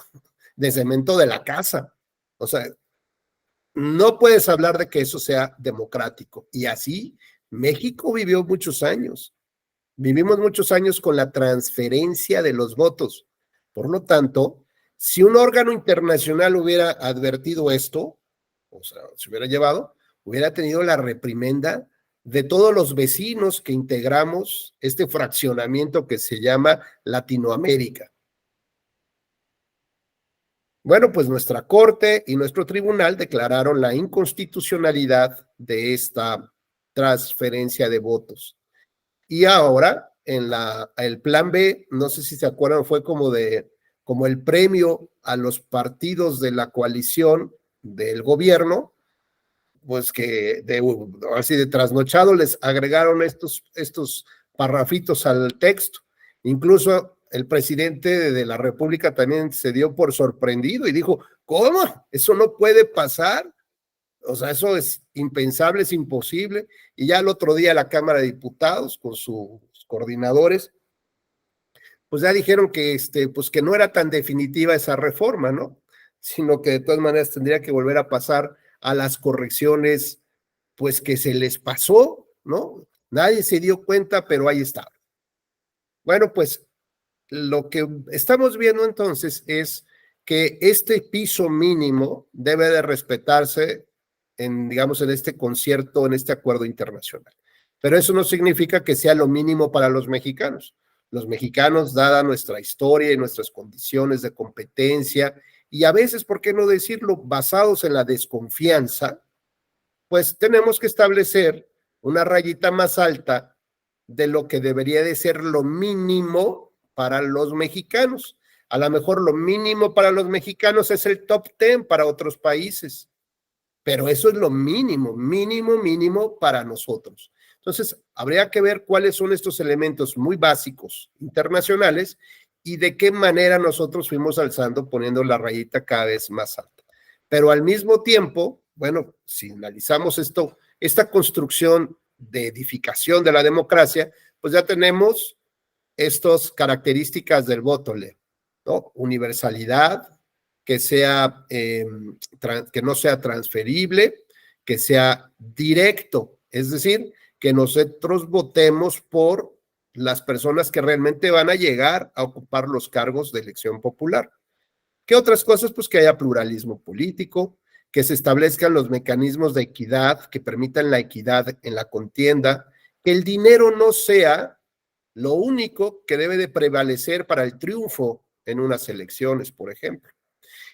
de cemento de la casa. O sea, no puedes hablar de que eso sea democrático. Y así México vivió muchos años. Vivimos muchos años con la transferencia de los votos. Por lo tanto, si un órgano internacional hubiera advertido esto, o sea, se hubiera llevado, hubiera tenido la reprimenda de todos los vecinos que integramos este fraccionamiento que se llama Latinoamérica. Bueno, pues nuestra Corte y nuestro tribunal declararon la inconstitucionalidad de esta transferencia de votos. Y ahora, en el Plan B, no sé si se acuerdan, fue como el premio a los partidos de la coalición del gobierno, pues que así de trasnochado les agregaron estos parrafitos al texto. Incluso el presidente de la República también se dio por sorprendido y dijo, ¿cómo? Eso no puede pasar. O sea, eso es impensable, es imposible. Y ya el otro día la Cámara de Diputados con sus coordinadores, pues ya dijeron que, pues que no era tan definitiva esa reforma, ¿no? Sino que de todas maneras tendría que volver a pasar a las correcciones, pues que se les pasó, ¿no? Nadie se dio cuenta, pero ahí está. Bueno, pues lo que estamos viendo entonces es que este piso mínimo debe de respetarse digamos, en este concierto, en este acuerdo internacional. Pero eso no significa que sea lo mínimo para los mexicanos. Los mexicanos, dada nuestra historia y nuestras condiciones de competencia, y a veces, ¿por qué no decirlo?, basados en la desconfianza, pues tenemos que establecer una rayita más alta de lo que debería de ser lo mínimo para los mexicanos. A lo mejor lo mínimo para los mexicanos es el top 10 para otros países, pero eso es lo mínimo, mínimo, mínimo para nosotros. Entonces, habría que ver cuáles son estos elementos muy básicos internacionales y de qué manera nosotros fuimos alzando, poniendo la rayita cada vez más alta. Pero al mismo tiempo, bueno, si analizamos esto, esta construcción de edificación de la democracia, pues ya tenemos estas características del voto, ¿no? Universalidad, que no sea transferible, que sea directo, es decir, que nosotros votemos por las personas que realmente van a llegar a ocupar los cargos de elección popular. ¿Qué otras cosas? Pues que haya pluralismo político, que se establezcan los mecanismos de equidad que permitan la equidad en la contienda, que el dinero no sea lo único que debe de prevalecer para el triunfo en unas elecciones, por ejemplo.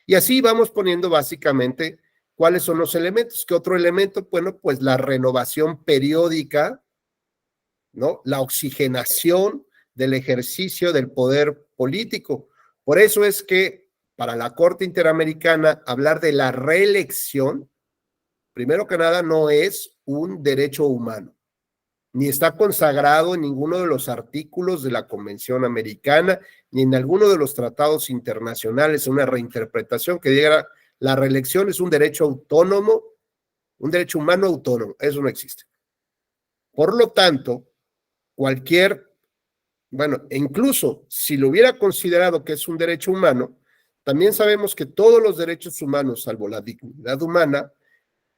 Y así vamos poniendo básicamente cuáles son los elementos. ¿Qué otro elemento? Bueno, pues la renovación periódica, ¿no? La oxigenación del ejercicio del poder político. Por eso es que para la Corte Interamericana hablar de la reelección, primero que nada, no es un derecho humano, ni está consagrado en ninguno de los artículos de la Convención Americana, ni en alguno de los tratados internacionales, una reinterpretación que diga la reelección es un derecho autónomo, un derecho humano autónomo. Eso no existe. Por lo tanto, bueno, incluso si lo hubiera considerado que es un derecho humano, también sabemos que todos los derechos humanos, salvo la dignidad humana,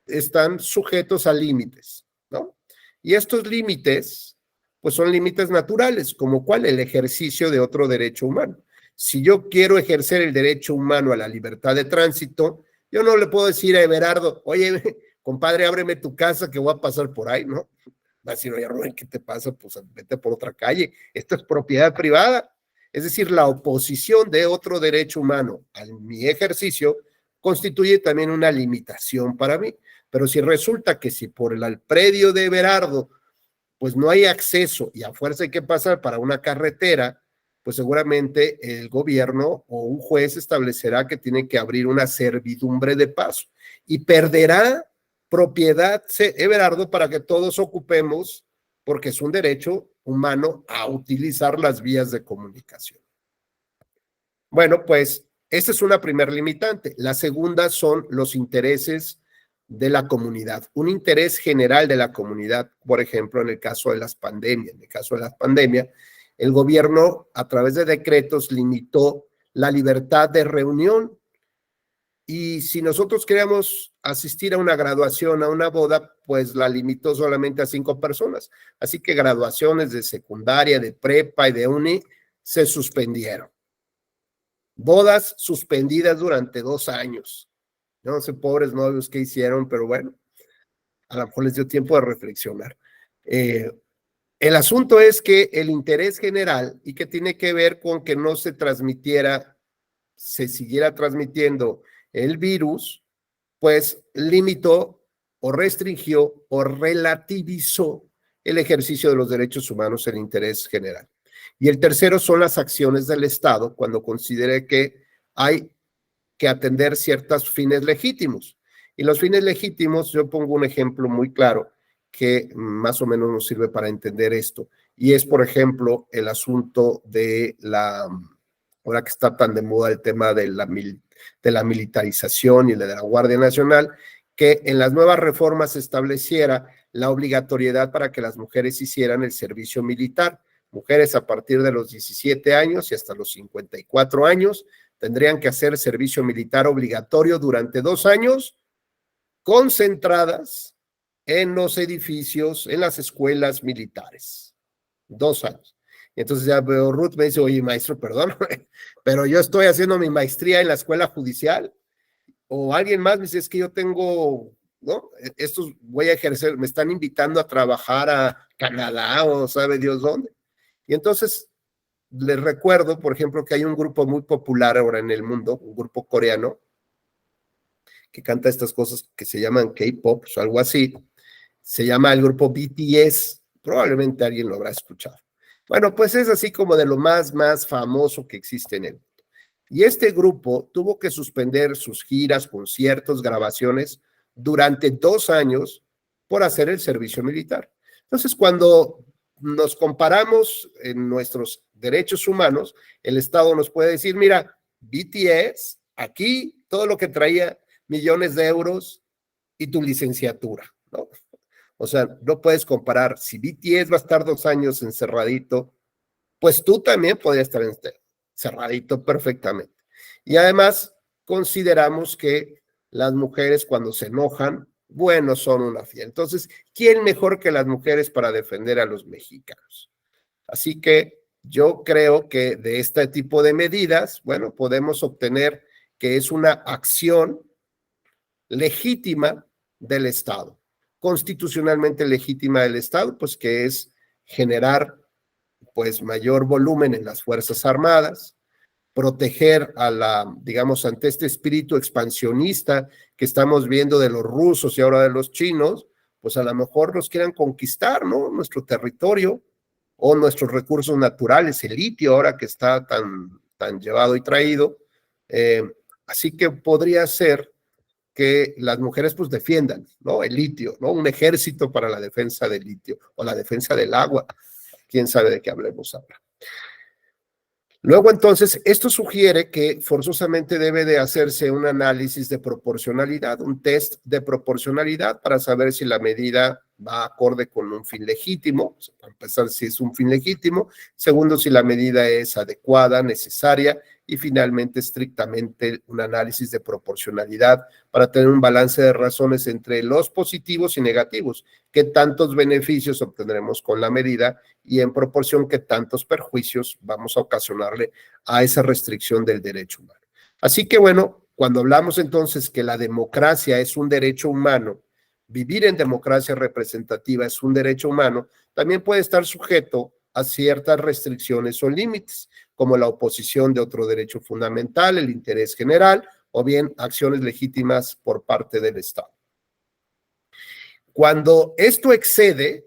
están sujetos a límites, ¿no? Y estos límites, pues son límites naturales, como cuál, el ejercicio de otro derecho humano. Si yo quiero ejercer el derecho humano a la libertad de tránsito, yo no le puedo decir a Everardo, oye, compadre, ábreme tu casa que voy a pasar por ahí, ¿no? Va a decir, oye, Rubén, ¿qué te pasa? Pues vete por otra calle. Esto es propiedad privada. Es decir, la oposición de otro derecho humano a mi ejercicio constituye también una limitación para mí. Pero si resulta que si por el predio de Everardo, pues no hay acceso y a fuerza hay que pasar para una carretera, pues seguramente el gobierno o un juez establecerá que tiene que abrir una servidumbre de paso y perderá propiedad Everardo para que todos ocupemos, porque es un derecho humano a utilizar las vías de comunicación. Bueno, pues esa es una primer limitante. La segunda son los intereses de la comunidad, un interés general de la comunidad, por ejemplo, en el caso de las pandemias. En el caso de las pandemias, el gobierno a través de decretos limitó la libertad de reunión y si nosotros queríamos asistir a una graduación, a una boda, pues la limitó solamente a 5 personas. Así que graduaciones de secundaria, de prepa y de uni se suspendieron. Bodas suspendidas durante 2 años. Yo no sé, pobres novios, qué hicieron, pero bueno, a lo mejor les dio tiempo de reflexionar. El asunto es que el interés general, y que tiene que ver con que no se siguiera transmitiendo el virus, pues limitó o restringió o relativizó el ejercicio de los derechos humanos en interés general. Y el tercero son las acciones del Estado cuando considere que hay que atender ciertos fines legítimos. Y los fines legítimos, yo pongo un ejemplo muy claro que más o menos nos sirve para entender esto. Y es, por ejemplo, el asunto de ahora que está tan de moda el tema de la militarización y de la Guardia Nacional, que en las nuevas reformas se estableciera la obligatoriedad para que las mujeres hicieran el servicio militar. Mujeres a partir de los 17 años y hasta los 54 años tendrían que hacer servicio militar obligatorio durante 2 años, concentradas en los edificios, en las escuelas militares. 2 años. Entonces ya veo, Ruth me dice, oye, maestro, perdón, pero yo estoy haciendo mi maestría en la escuela judicial. O alguien más me dice, es que yo tengo, ¿no? Estos voy a ejercer, me están invitando a trabajar a Canadá o sabe Dios dónde. Y entonces les recuerdo, por ejemplo, que hay un grupo muy popular ahora en el mundo, un grupo coreano, que canta estas cosas que se llaman K-pop o algo así. Se llama el grupo BTS, probablemente alguien lo habrá escuchado. Bueno, pues es así como de lo más famoso que existe en el mundo. Y este grupo tuvo que suspender sus giras, conciertos, grabaciones durante 2 años por hacer el servicio militar. Entonces, cuando nos comparamos en nuestros derechos humanos, el Estado nos puede decir, mira, BTS, aquí todo lo que traía millones de euros y tu licenciatura, ¿no? O sea, no puedes comparar. Si BTS va a estar 2 años encerradito, pues tú también podrías estar encerradito perfectamente. Y además, consideramos que las mujeres cuando se enojan, bueno, son una fiel. Entonces, ¿quién mejor que las mujeres para defender a los mexicanos? Así que yo creo que de este tipo de medidas, bueno, podemos obtener que es una acción legítima del Estado, constitucionalmente legítima del Estado, pues que es generar pues mayor volumen en las Fuerzas Armadas, proteger a la, digamos, ante este espíritu expansionista que estamos viendo de los rusos y ahora de los chinos, pues a lo mejor nos quieran conquistar, ¿no? Nuestro territorio o nuestros recursos naturales, el litio ahora que está tan llevado y traído. Así que podría ser que las mujeres pues defiendan, ¿no? El litio, ¿no? Un ejército para la defensa del litio o la defensa del agua. Quién sabe de qué hablemos ahora. Luego, entonces, esto sugiere que forzosamente debe de hacerse un análisis de proporcionalidad, un test de proporcionalidad para saber si la medida va acorde con un fin legítimo, o sea, para empezar, si es un fin legítimo, segundo, si la medida es adecuada, necesaria, y finalmente, estrictamente, un análisis de proporcionalidad para tener un balance de razones entre los positivos y negativos, qué tantos beneficios obtendremos con la medida y en proporción qué tantos perjuicios vamos a ocasionarle a esa restricción del derecho humano. Así que bueno, cuando hablamos entonces que la democracia es un derecho humano, vivir en democracia representativa es un derecho humano, también puede estar sujeto a ciertas restricciones o límites, como la oposición de otro derecho fundamental, el interés general, o bien acciones legítimas por parte del Estado. Cuando esto excede,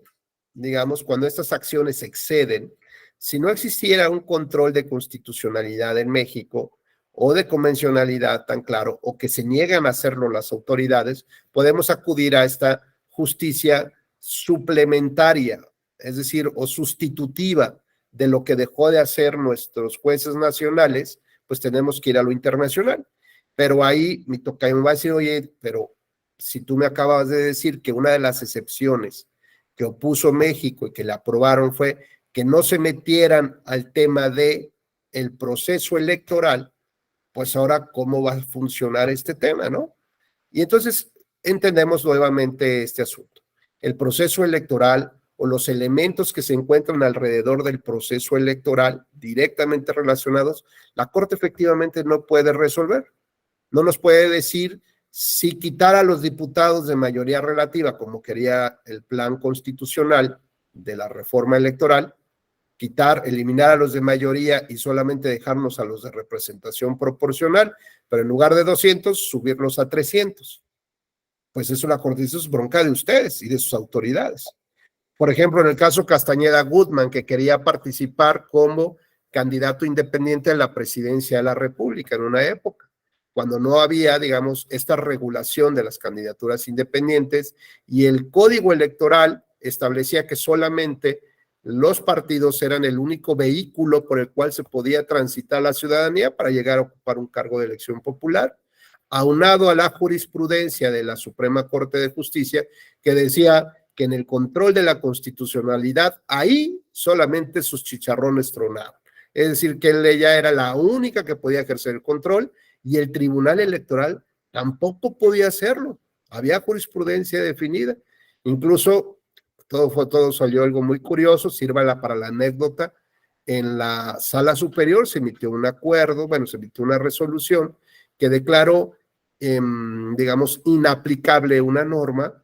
digamos, cuando estas acciones exceden, si no existiera un control de constitucionalidad en México o de convencionalidad tan claro, o que se niegan a hacerlo las autoridades, podemos acudir a esta justicia suplementaria, es decir, o sustitutiva de lo que dejó de hacer nuestros jueces nacionales, pues tenemos que ir a lo internacional. Pero ahí mi tocayo me va a decir, oye, pero si tú me acabas de decir que una de las excepciones que opuso México y que le aprobaron fue que no se metieran al tema de el proceso electoral, pues ahora cómo va a funcionar este tema, ¿no? Y entonces entendemos nuevamente este asunto. El proceso electoral o los elementos que se encuentran alrededor del proceso electoral directamente relacionados, la Corte efectivamente no puede resolver. No nos puede decir si quitar a los diputados de mayoría relativa, como quería el plan constitucional de la reforma electoral, eliminar a los de mayoría y solamente dejarnos a los de representación proporcional, pero en lugar de 200, subirlos a 300. Pues eso la Corte dice, es bronca de ustedes y de sus autoridades. Por ejemplo, en el caso Castañeda Goodman, que quería participar como candidato independiente a la presidencia de la República en una época, cuando no había, digamos, esta regulación de las candidaturas independientes y el código electoral establecía que solamente los partidos eran el único vehículo por el cual se podía transitar la ciudadanía para llegar a ocupar un cargo de elección popular, aunado a la jurisprudencia de la Suprema Corte de Justicia, que decía que en el control de la constitucionalidad, ahí solamente sus chicharrones tronaban. Es decir, que ella era la única que podía ejercer el control y el Tribunal Electoral tampoco podía hacerlo. Había jurisprudencia definida. Incluso todo salió algo muy curioso, sírvala para la anécdota. En la Sala Superior se emitió un acuerdo, se emitió una resolución que declaró, digamos, inaplicable una norma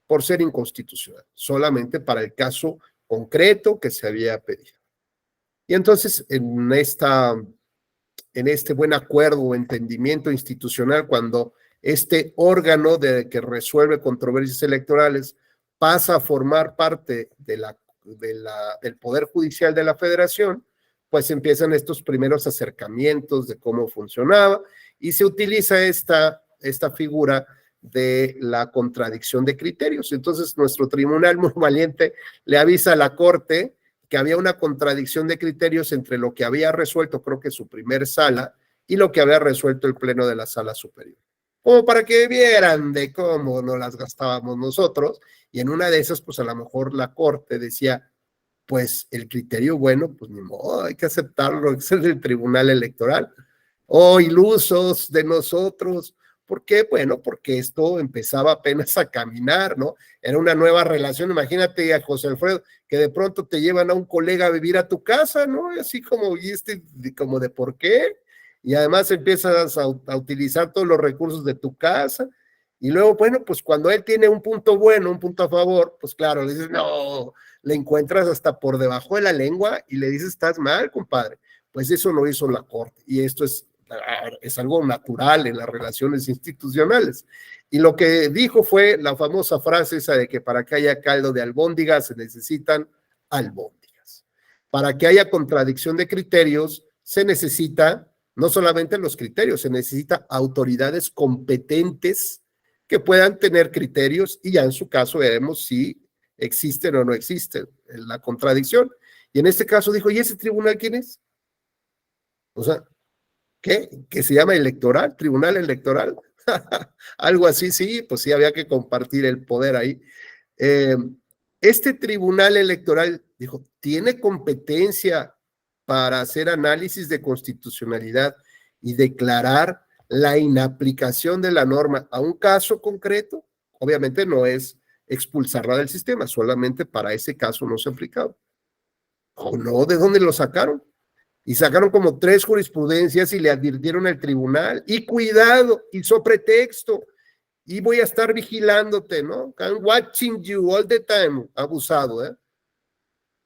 por ser inconstitucional, solamente para el caso concreto que se había pedido. Y entonces, en este buen acuerdo o entendimiento institucional, cuando este órgano que resuelve controversias electorales pasa a formar parte del Poder Judicial de la Federación, pues empiezan estos primeros acercamientos de cómo funcionaba y se utiliza esta figura de la contradicción de criterios. Entonces, nuestro tribunal muy valiente le avisa a la Corte que había una contradicción de criterios entre lo que había resuelto, creo que su primer sala, y lo que había resuelto el Pleno de la Sala Superior. Como para que vieran de cómo no las gastábamos nosotros, y en una de esas, pues a lo mejor la Corte decía, pues el criterio bueno, pues ni modo, hay que aceptarlo, es el del Tribunal Electoral. Oh, ilusos de nosotros. ¿Por qué? Bueno, porque esto empezaba apenas a caminar, ¿no? Era una nueva relación. Imagínate a José Alfredo, que de pronto te llevan a un colega a vivir a tu casa, ¿no? Y así como, como de por qué. Y además empiezas a utilizar todos los recursos de tu casa. Y luego, bueno, pues cuando él tiene un punto bueno, un punto a favor, pues claro, le dices, no, le encuentras hasta por debajo de la lengua y le dices, estás mal, compadre. Pues eso lo hizo la Corte. Y esto es algo natural en las relaciones institucionales. Y lo que dijo fue la famosa frase esa de que para que haya caldo de albóndigas se necesitan albóndigas. Para que haya contradicción de criterios se necesita no solamente los criterios, se necesita autoridades competentes que puedan tener criterios y ya en su caso veremos si existen o no existen la contradicción. Y en este caso dijo, ¿y ese tribunal quién es? O sea, ¿qué? ¿Que se llama electoral? ¿Tribunal electoral? Algo así, sí, pues sí, había que compartir el poder ahí. Este tribunal electoral, dijo, tiene competencia para hacer análisis de constitucionalidad y declarar la inaplicación de la norma a un caso concreto. Obviamente no es expulsarla del sistema, solamente para ese caso no se ha aplicado. ¿O no? ¿De dónde lo sacaron? Y sacaron como 3 jurisprudencias y le advirtieron al tribunal, y cuidado, hizo pretexto, y voy a estar vigilándote, ¿no? I'm watching you all the time, abusado, ¿eh?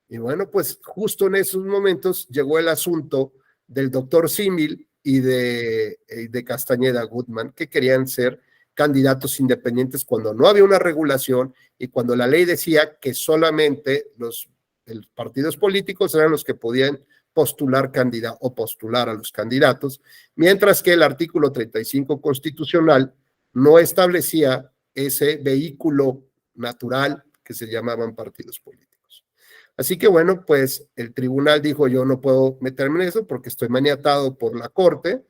Y bueno, pues justo en esos momentos llegó el asunto del doctor Símil y de Castañeda Guzmán, que querían ser candidatos independientes cuando no había una regulación y cuando la ley decía que solamente los partidos políticos eran los que podían postular a los candidatos, mientras que el artículo 35 constitucional no establecía ese vehículo natural que se llamaban partidos políticos. Así que bueno, pues el tribunal dijo, yo no puedo meterme en eso porque estoy maniatado por la Corte,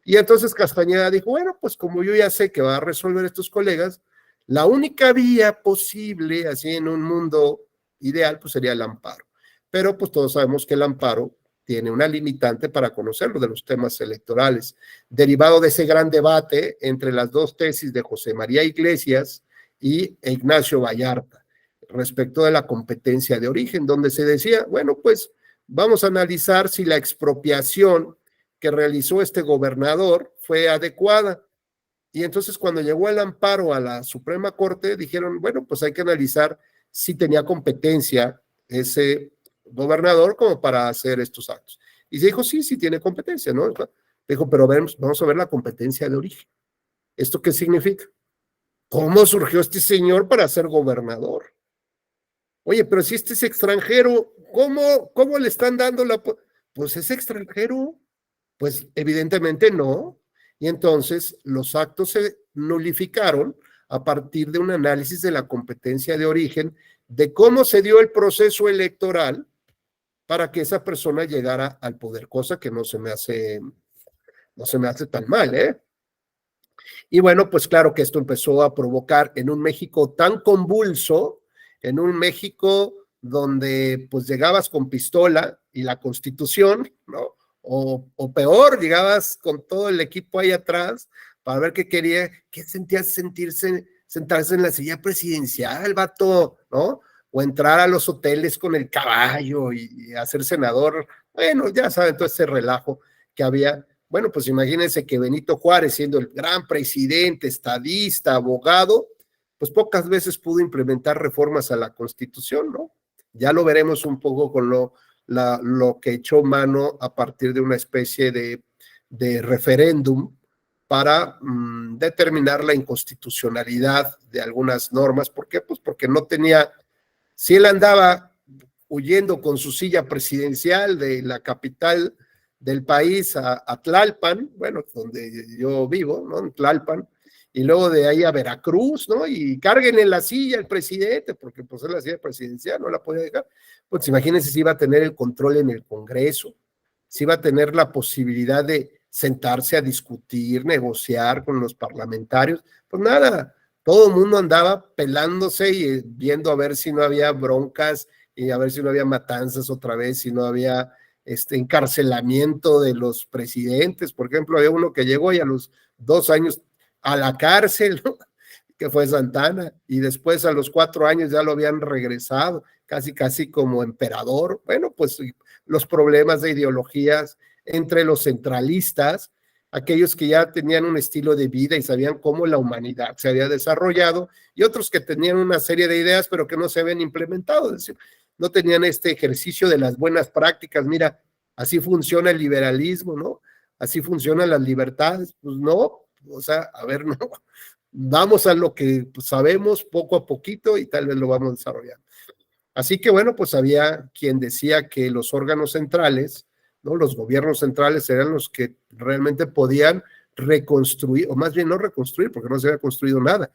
y entonces Castañeda dijo, bueno, pues como yo ya sé que va a resolver estos colegas, la única vía posible, así en un mundo ideal, pues sería el amparo. Pero pues todos sabemos que el amparo tiene una limitante para conocerlo de los temas electorales, derivado de ese gran debate entre las dos tesis de José María Iglesias y Ignacio Vallarta, respecto de la competencia de origen, donde se decía, bueno, pues vamos a analizar si la expropiación que realizó este gobernador fue adecuada. Y entonces cuando llegó el amparo a la Suprema Corte, dijeron, bueno, pues hay que analizar si tenía competencia ese gobernador como para hacer estos actos. Y se dijo, sí, sí tiene competencia, ¿no? Dijo, pero vamos a ver la competencia de origen. ¿Esto qué significa? ¿Cómo surgió este señor para ser gobernador? Oye, pero si este es extranjero, ¿cómo le están dando la...? Pues es extranjero. Pues evidentemente no. Y entonces los actos se nulificaron a partir de un análisis de la competencia de origen, de cómo se dio el proceso electoral para que esa persona llegara al poder, cosa que no se me hace tan mal, ¿eh? Y bueno, pues claro que esto empezó a provocar en un México tan convulso, en un México donde pues llegabas con pistola y la Constitución, ¿no? O peor, llegabas con todo el equipo ahí atrás para ver qué sentía sentarse en la silla presidencial, vato, ¿no? O entrar a los hoteles con el caballo y hacer senador. Bueno, ya saben, todo ese relajo que había. Bueno, pues imagínense que Benito Juárez, siendo el gran presidente, estadista, abogado, pues pocas veces pudo implementar reformas a la Constitución, ¿no? Ya lo veremos un poco con lo que echó mano a partir de una especie de referéndum para determinar la inconstitucionalidad de algunas normas. ¿Por qué? Pues porque no tenía, si él andaba huyendo con su silla presidencial de la capital del país a Tlalpan, bueno, donde yo vivo, ¿no? En Tlalpan, y luego de ahí a Veracruz, ¿no? Y carguen en la silla al presidente, porque pues es la silla presidencial, no la podía dejar. Pues imagínense si iba a tener el control en el Congreso, si iba a tener la posibilidad de sentarse a discutir, negociar con los parlamentarios. Pues nada, todo el mundo andaba pelándose y viendo a ver si no había broncas y a ver si no había matanzas otra vez, si no había encarcelamiento de los presidentes. Por ejemplo, había uno que llegó y a los 2 años a la cárcel, ¿no? Que fue Santana, y después a los 4 años ya lo habían regresado, casi como emperador. Bueno, pues los problemas de ideologías entre los centralistas, aquellos que ya tenían un estilo de vida y sabían cómo la humanidad se había desarrollado, y otros que tenían una serie de ideas pero que no se habían implementado, es decir, no tenían este ejercicio de las buenas prácticas. Mira, así funciona el liberalismo, ¿no? Así funcionan las libertades. Pues no, o sea, a ver, no, vamos a lo que sabemos poco a poquito y tal vez lo vamos desarrollando. Así que bueno, pues había quien decía que los órganos centrales, ¿no? Los gobiernos centrales eran los que realmente podían reconstruir, o más bien no reconstruir, porque no se había construido nada,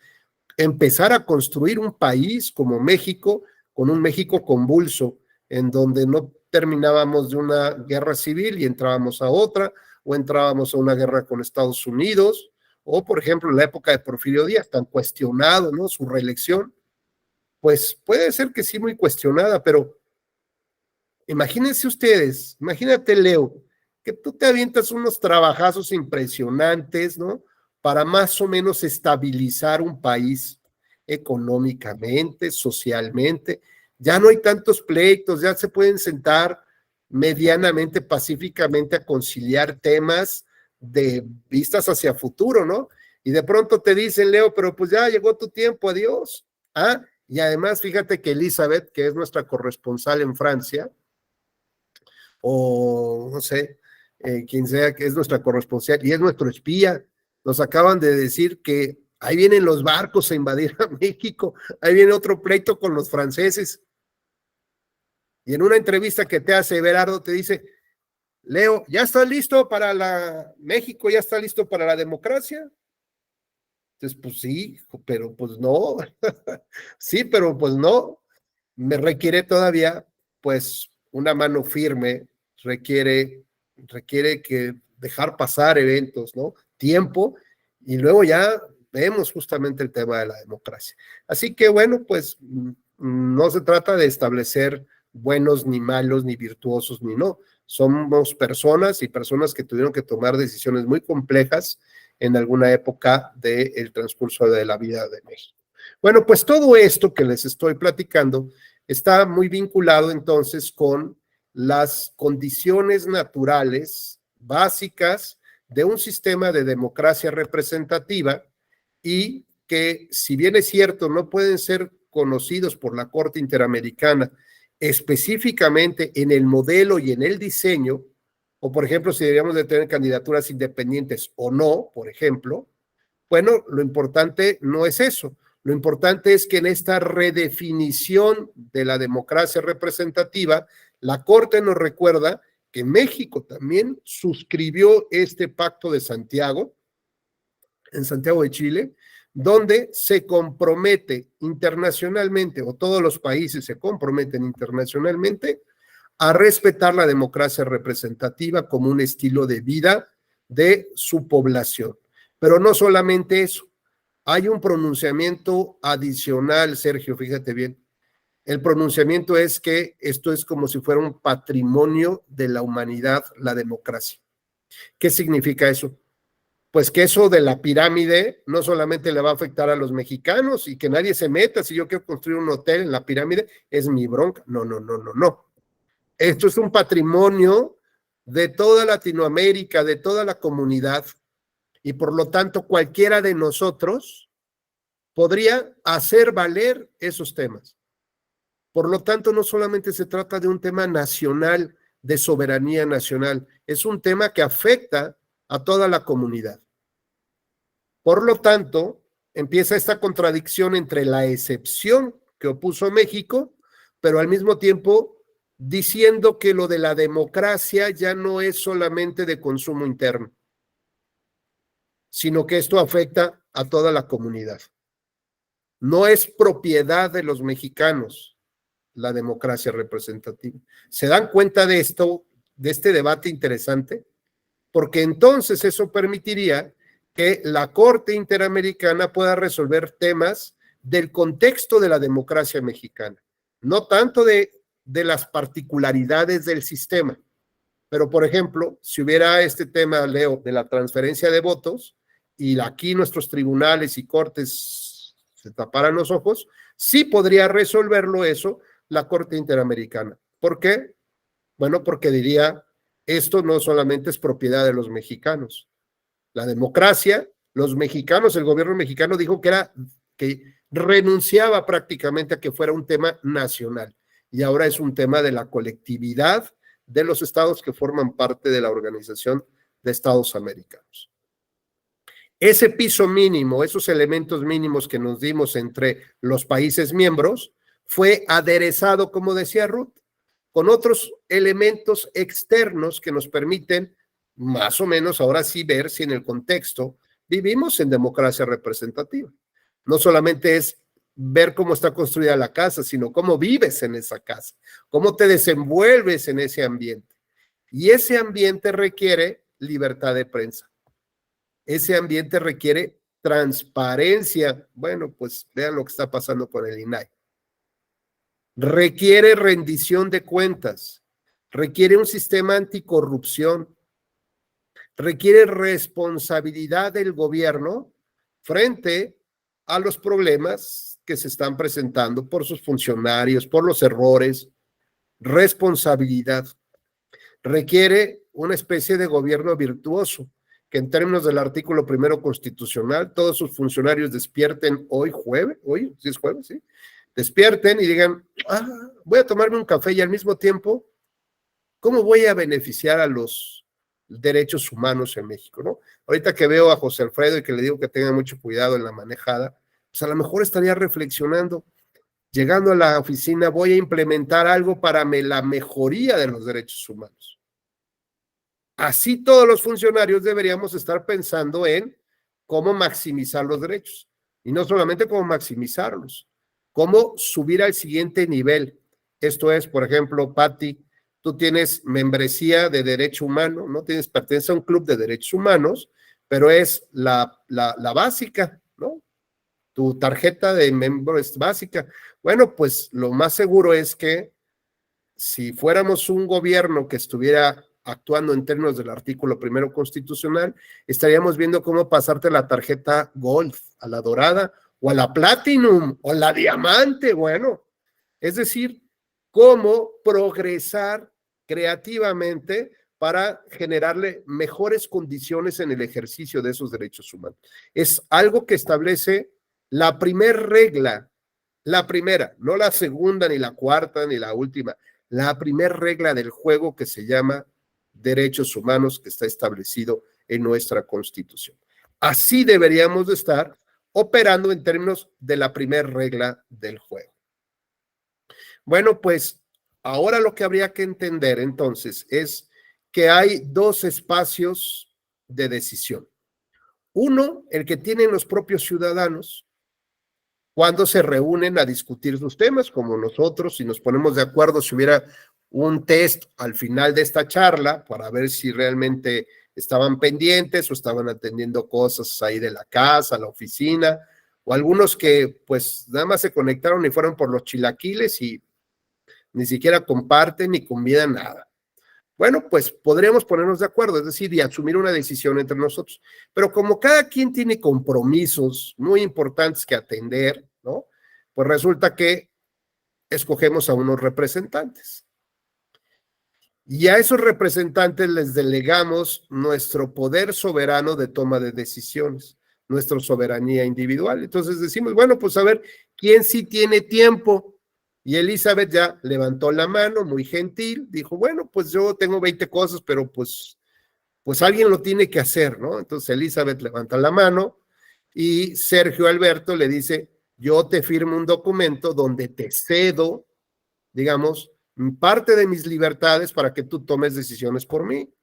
empezar a construir un país como México, con un México convulso, en donde no terminábamos de una guerra civil y entrábamos a otra, o entrábamos a una guerra con Estados Unidos, o por ejemplo en la época de Porfirio Díaz, tan cuestionado, ¿no? Su reelección, pues puede ser que sí muy cuestionada, pero imagínense ustedes, imagínate Leo, que tú te avientas unos trabajazos impresionantes, ¿no? Para más o menos estabilizar un país económicamente, socialmente. Ya no hay tantos pleitos, ya se pueden sentar medianamente, pacíficamente a conciliar temas de vistas hacia futuro, ¿no? Y de pronto te dicen, Leo, pero pues ya llegó tu tiempo, adiós. Ah, y además fíjate que Elizabeth, que es nuestra corresponsal en Francia, o no sé, quien sea que es nuestra corresponsal y es nuestro espía, nos acaban de decir que ahí vienen los barcos a invadir a México, ahí viene otro pleito con los franceses. Y en una entrevista que te hace Everardo te dice, Leo, ¿ya está listo para México? ¿Ya está listo para la democracia? Entonces, pues sí, pero pues no. Sí, pero pues no. Me requiere todavía, pues, una mano firme, requiere que dejar pasar eventos, ¿no? Tiempo, y luego ya vemos justamente el tema de la democracia. Así que, bueno, pues, no se trata de establecer buenos, ni malos, ni virtuosos, ni no. Somos personas y personas que tuvieron que tomar decisiones muy complejas en alguna época del transcurso de la vida de México. Bueno, pues todo esto que les estoy platicando está muy vinculado entonces con las condiciones naturales básicas de un sistema de democracia representativa y que, si bien es cierto, no pueden ser conocidos por la Corte Interamericana específicamente en el modelo y en el diseño, o por ejemplo, si deberíamos de tener candidaturas independientes o no, por ejemplo, bueno, lo importante no es eso. Lo importante es que en esta redefinición de la democracia representativa, la Corte nos recuerda que México también suscribió este Pacto de Santiago, en Santiago de Chile, donde se compromete internacionalmente, o todos los países se comprometen internacionalmente, a respetar la democracia representativa como un estilo de vida de su población. Pero no solamente eso, hay un pronunciamiento adicional, Sergio, fíjate bien. El pronunciamiento es que esto es como si fuera un patrimonio de la humanidad, la democracia. ¿Qué significa eso? Pues que eso de la pirámide no solamente le va a afectar a los mexicanos y que nadie se meta, si yo quiero construir un hotel en la pirámide, es mi bronca. No. Esto es un patrimonio de toda Latinoamérica, de toda la comunidad, y por lo tanto cualquiera de nosotros podría hacer valer esos temas. Por lo tanto, no solamente se trata de un tema nacional, de soberanía nacional, es un tema que afecta a toda la comunidad. Por lo tanto, empieza esta contradicción entre la excepción que opuso México, pero al mismo tiempo diciendo que lo de la democracia ya no es solamente de consumo interno, sino que esto afecta a toda la comunidad. No es propiedad de los mexicanos la democracia representativa. ¿Se dan cuenta de esto, de este debate interesante? Porque entonces eso permitiría que la Corte Interamericana pueda resolver temas del contexto de la democracia mexicana, no tanto de las particularidades del sistema. Pero, por ejemplo, si hubiera este tema, Leo, de la transferencia de votos, y aquí nuestros tribunales y cortes se taparan los ojos, sí podría resolverlo eso la Corte Interamericana. ¿Por qué? Bueno, porque diría, esto no solamente es propiedad de los mexicanos. La democracia, los mexicanos, el gobierno mexicano dijo que renunciaba prácticamente a que fuera un tema nacional, y ahora es un tema de la colectividad de los estados que forman parte de la Organización de Estados Americanos. Ese piso mínimo, esos elementos mínimos que nos dimos entre los países miembros, fue aderezado, como decía Ruth, con otros elementos externos que nos permiten más o menos ahora sí ver si en el contexto vivimos en democracia representativa. No solamente es ver cómo está construida la casa, sino cómo vives en esa casa, cómo te desenvuelves en ese ambiente. Y ese ambiente requiere libertad de prensa. Ese ambiente requiere transparencia. Bueno, pues vean lo que está pasando con el INAI. Requiere rendición de cuentas, requiere un sistema anticorrupción, requiere responsabilidad del gobierno frente a los problemas que se están presentando por sus funcionarios, por los errores, responsabilidad. Requiere una especie de gobierno virtuoso, que en términos del artículo 1 constitucional, todos sus funcionarios despierten hoy jueves, hoy, ¿sí es jueves? ¿Sí? Despierten y digan, voy a tomarme un café y al mismo tiempo, ¿cómo voy a beneficiar a los derechos humanos en México, ¿no? Ahorita que veo a José Alfredo y que le digo que tenga mucho cuidado en la manejada, pues a lo mejor estaría reflexionando, llegando a la oficina, voy a implementar algo para la mejoría de los derechos humanos. Así todos los funcionarios deberíamos estar pensando en cómo maximizar los derechos, y no solamente cómo maximizarlos, cómo subir al siguiente nivel. Esto es, por ejemplo, Patti, tú tienes membresía de derecho humano, ¿no? Perteneces a un club de derechos humanos, pero es la básica, ¿no? Tu tarjeta de miembro es básica. Bueno, pues lo más seguro es que si fuéramos un gobierno que estuviera actuando en términos del artículo 1 constitucional, estaríamos viendo cómo pasarte la tarjeta Gold, a la dorada, o a la Platinum, o a la Diamante, bueno. Es decir, cómo progresar creativamente para generarle mejores condiciones en el ejercicio de esos derechos humanos. Es algo que establece la primera regla, la primera, no la segunda, ni la cuarta, ni la última, la primera regla del juego que se llama derechos humanos, que está establecido en nuestra Constitución. Así deberíamos de estar operando en términos de la primera regla del juego. Bueno, pues ahora lo que habría que entender entonces es que hay dos espacios de decisión. Uno, el que tienen los propios ciudadanos cuando se reúnen a discutir sus temas, como nosotros, si nos ponemos de acuerdo, si hubiera un test al final de esta charla para ver si realmente estaban pendientes o estaban atendiendo cosas ahí de la casa, la oficina, o algunos que pues nada más se conectaron y fueron por los chilaquiles y ni siquiera comparten ni convidan nada. Bueno, pues podríamos ponernos de acuerdo, es decir, y asumir una decisión entre nosotros. Pero como cada quien tiene compromisos muy importantes que atender, ¿no? Pues resulta que escogemos a unos representantes. Y a esos representantes les delegamos nuestro poder soberano de toma de decisiones, nuestra soberanía individual. Entonces decimos, bueno, pues a ver, ¿quién sí tiene tiempo? Y Elizabeth ya levantó la mano, muy gentil, dijo, bueno, pues yo tengo 20 cosas, pero pues alguien lo tiene que hacer, ¿no? Entonces Elizabeth levanta la mano y Sergio Alberto le dice, yo te firmo un documento donde te cedo, digamos, parte de mis libertades para que tú tomes decisiones por mí.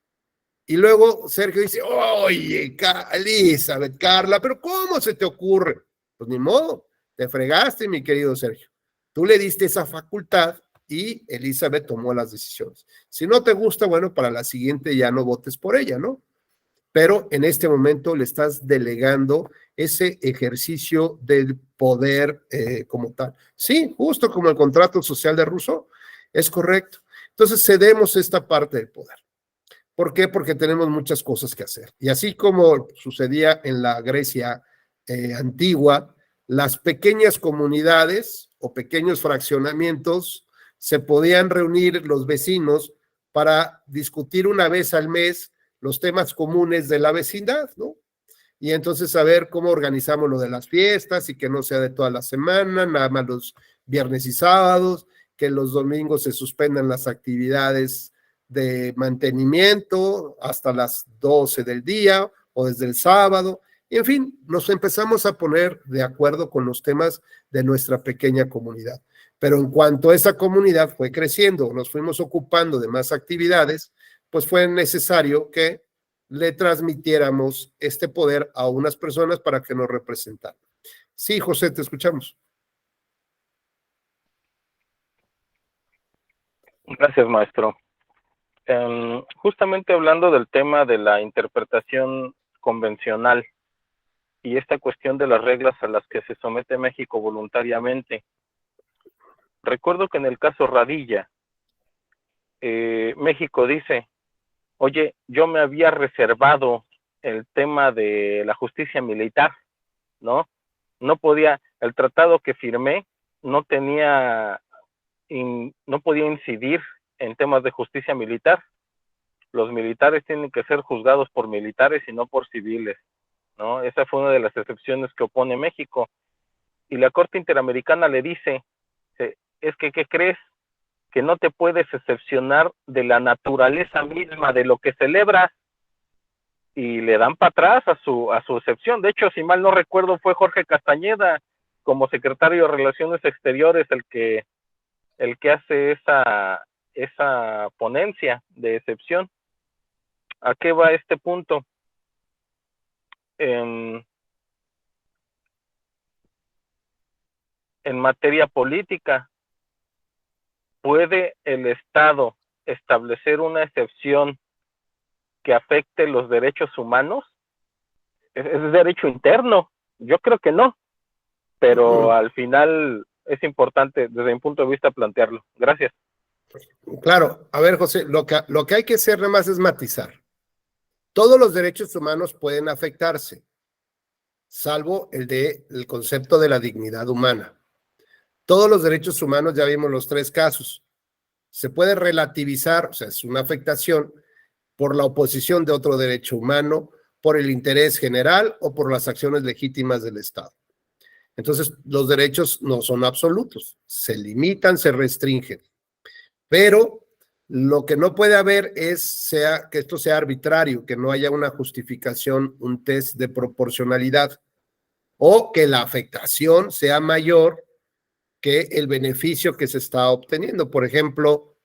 Y luego Sergio dice, oye, Elizabeth, Carla, pero ¿cómo se te ocurre? Pues ni modo, te fregaste, mi querido Sergio. Tú le diste esa facultad y Elizabeth tomó las decisiones. Si no te gusta, bueno, para la siguiente ya no votes por ella, ¿no? Pero en este momento le estás delegando ese ejercicio del poder como tal. Sí, justo como el contrato social de Rousseau, es correcto. Entonces cedemos esta parte del poder. ¿Por qué? Porque tenemos muchas cosas que hacer. Y así como sucedía en la Grecia antigua, las pequeñas comunidades o pequeños fraccionamientos se podían reunir los vecinos para discutir una vez al mes los temas comunes de la vecindad, ¿no? Y entonces saber cómo organizamos lo de las fiestas y que no sea de toda la semana, nada más los viernes y sábados, que los domingos se suspendan las actividades de mantenimiento hasta las 12 del día o desde el sábado. Y en fin, nos empezamos a poner de acuerdo con los temas de nuestra pequeña comunidad. Pero en cuanto esa comunidad fue creciendo, nos fuimos ocupando de más actividades, pues fue necesario que le transmitiéramos este poder a unas personas para que nos representaran. Sí, José, te escuchamos. Gracias, maestro. Justamente hablando del tema de la interpretación convencional y esta cuestión de las reglas a las que se somete México voluntariamente, recuerdo que en el caso Radilla, México dice, oye, yo me había reservado el tema de la justicia militar, ¿no? No podía, el tratado que firmé no podía incidir en temas de justicia militar. Los militares tienen que ser juzgados por militares y no por civiles, ¿no? Esa fue una de las excepciones que opone México. Y la Corte Interamericana le dice, es que, ¿qué crees? Que no te puedes excepcionar de la naturaleza misma de lo que celebras, y le dan para atrás a su excepción. De hecho, si mal no recuerdo, fue Jorge Castañeda, como secretario de Relaciones Exteriores, el que hace esa ponencia de excepción. ¿A qué va este punto? En materia política, ¿puede el Estado establecer una excepción que afecte los derechos humanos? ¿Es derecho interno? Yo creo que no, pero al final es importante desde mi punto de vista plantearlo. Gracias. Claro, a ver, José, lo que hay que hacer nada más es matizar. Todos los derechos humanos pueden afectarse, salvo el concepto de la dignidad humana. Todos los derechos humanos, ya vimos los tres casos, se puede relativizar, o sea, es una afectación por la oposición de otro derecho humano, por el interés general o por las acciones legítimas del Estado. Entonces, los derechos no son absolutos, se limitan, se restringen, pero lo que no puede haber es que esto sea arbitrario, que no haya una justificación, un test de proporcionalidad, o que la afectación sea mayor que el beneficio que se está obteniendo. Por ejemplo,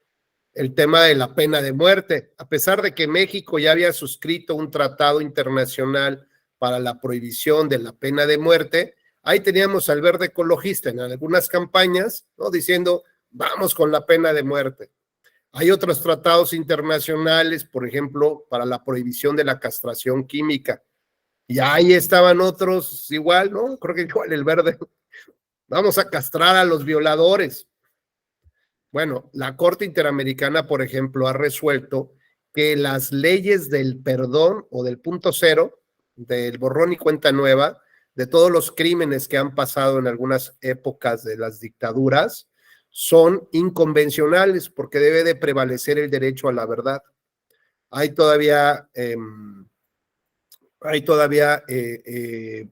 el tema de la pena de muerte. A pesar de que México ya había suscrito un tratado internacional para la prohibición de la pena de muerte, ahí teníamos al Verde Ecologista en algunas campañas, ¿no?, diciendo, vamos con la pena de muerte. Hay otros tratados internacionales, por ejemplo, para la prohibición de la castración química. Y ahí estaban otros igual, ¿no? Creo que igual el Verde. Vamos a castrar a los violadores. Bueno, la Corte Interamericana, por ejemplo, ha resuelto que las leyes del perdón o del punto cero, del borrón y cuenta nueva, de todos los crímenes que han pasado en algunas épocas de las dictaduras, son inconvencionales porque debe de prevalecer el derecho a la verdad. Hay todavía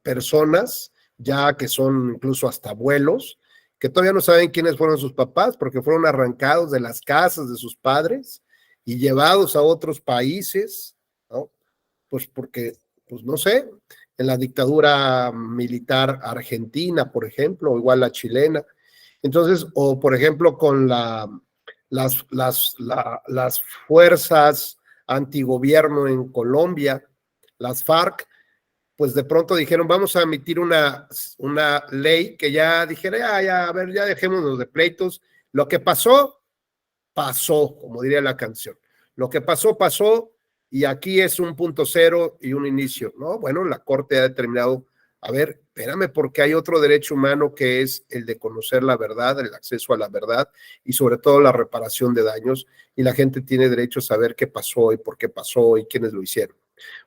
personas ya que son incluso hasta abuelos, que todavía no saben quiénes fueron sus papás porque fueron arrancados de las casas de sus padres y llevados a otros países, ¿no? Pues porque, pues no sé, en la dictadura militar argentina, por ejemplo, o igual la chilena. Entonces, o por ejemplo con las fuerzas antigobierno en Colombia, las FARC, pues de pronto dijeron, vamos a emitir una ley que ya dijera, ya, a ver, ya dejémonos de pleitos. Lo que pasó, pasó, como diría la canción. Lo que pasó, pasó, y aquí es un punto cero y un inicio, ¿no? Bueno, la Corte ha determinado, a ver, espérame, porque hay otro derecho humano que es el de conocer la verdad, el acceso a la verdad y sobre todo la reparación de daños, y la gente tiene derecho a saber qué pasó y por qué pasó y quiénes lo hicieron.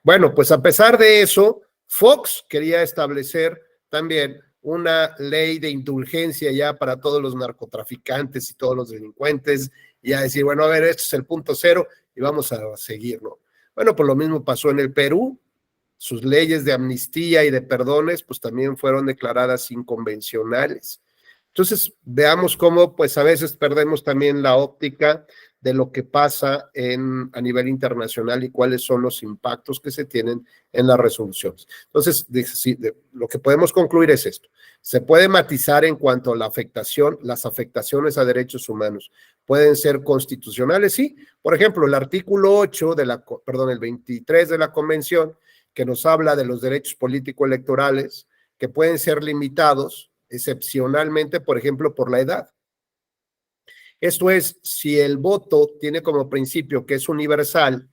Bueno, pues a pesar de eso, Fox quería establecer también una ley de indulgencia ya para todos los narcotraficantes y todos los delincuentes, y a decir, bueno, a ver, este es el punto cero y vamos a seguirlo. Bueno, pues lo mismo pasó en el Perú. Sus leyes de amnistía y de perdones, pues también fueron declaradas inconvencionales. Entonces, veamos cómo, pues a veces perdemos también la óptica de lo que pasa a nivel internacional y cuáles son los impactos que se tienen en las resoluciones. Entonces, lo que podemos concluir es esto. Se puede matizar en cuanto a la afectación, las afectaciones a derechos humanos. Pueden ser constitucionales, sí. Por ejemplo, el artículo 8 el 23 de la Convención, que nos habla de los derechos político-electorales, que pueden ser limitados excepcionalmente, por ejemplo, por la edad. Esto es, si el voto tiene como principio que es universal,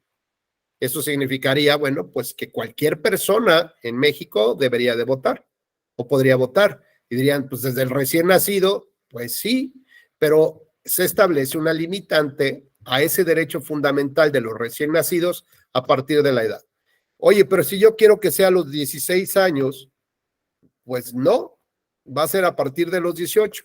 eso significaría, bueno, pues que cualquier persona en México debería de votar o podría votar. Y dirían, pues desde el recién nacido, pues sí, pero se establece una limitante a ese derecho fundamental de los recién nacidos a partir de la edad. Oye, pero si yo quiero que sea a los 16 años, pues no, va a ser a partir de los 18.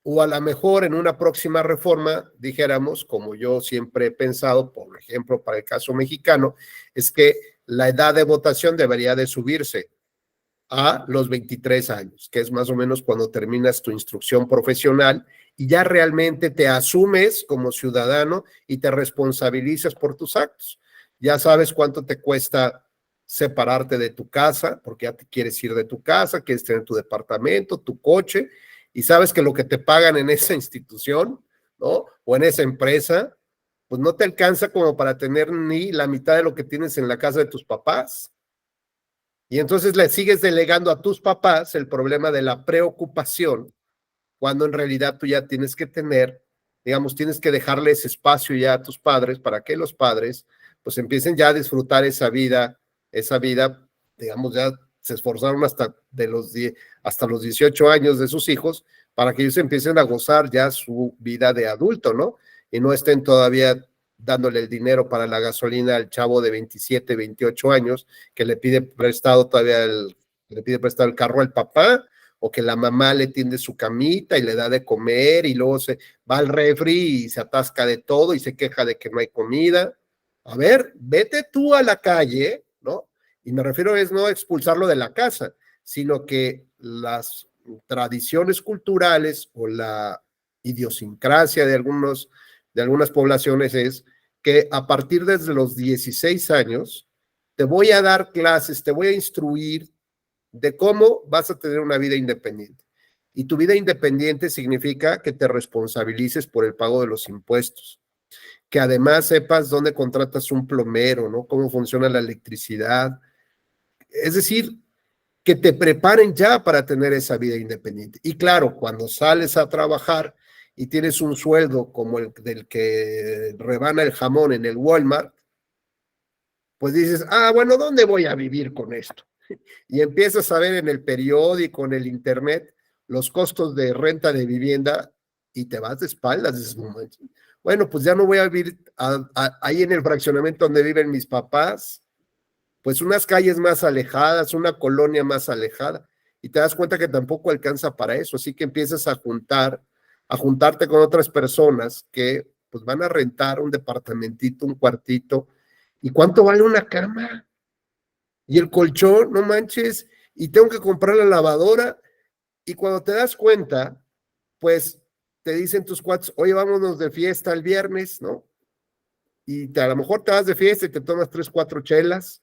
O a lo mejor en una próxima reforma dijéramos, como yo siempre he pensado, por ejemplo, para el caso mexicano, es que la edad de votación debería de subirse a los 23 años, que es más o menos cuando terminas tu instrucción profesional y ya realmente te asumes como ciudadano y te responsabilizas por tus actos. Ya sabes cuánto te cuesta separarte de tu casa, porque ya te quieres ir de tu casa, quieres tener tu departamento, tu coche, y sabes que lo que te pagan en esa institución, ¿no? O en esa empresa, pues no te alcanza como para tener ni la mitad de lo que tienes en la casa de tus papás. Y entonces le sigues delegando a tus papás el problema de la preocupación, cuando en realidad tú ya tienes que tener, digamos, tienes que dejarles espacio ya a tus padres para que los padres pues empiecen ya a disfrutar esa vida, digamos, ya se esforzaron hasta los 18 años de sus hijos para que ellos empiecen a gozar ya su vida de adulto, ¿no? Y no estén todavía dándole el dinero para la gasolina al chavo de 27, 28 años que le pide prestado el carro al papá, o que la mamá le tiende su camita y le da de comer y luego se va al refri y se atasca de todo y se queja de que no hay comida. A ver, vete tú a la calle, ¿no? Y me refiero es no expulsarlo de la casa, sino que las tradiciones culturales o la idiosincrasia de algunas poblaciones es que a partir desde los 16 años te voy a dar clases, te voy a instruir de cómo vas a tener una vida independiente. Y tu vida independiente significa que te responsabilices por el pago de los impuestos, que además sepas dónde contratas un plomero, ¿no? Cómo funciona la electricidad. Es decir, que te preparen ya para tener esa vida independiente. Y claro, cuando sales a trabajar y tienes un sueldo como el del que rebana el jamón en el Walmart, pues dices, bueno, ¿dónde voy a vivir con esto? Y empiezas a ver en el periódico, en el internet, los costos de renta de vivienda y te vas de espaldas. Dices, bueno, pues ya no voy a vivir ahí en el fraccionamiento donde viven mis papás, pues unas calles más alejadas, una colonia más alejada, y te das cuenta que tampoco alcanza para eso, así que empiezas a juntarte con otras personas que pues van a rentar un departamentito, un cuartito. ¿Y cuánto vale una cama? Y el colchón, no manches, y tengo que comprar la lavadora, y cuando te das cuenta, pues te dicen tus cuates, oye, vámonos de fiesta el viernes, ¿no? Y a lo mejor te vas de fiesta y te tomas 3, 4 chelas,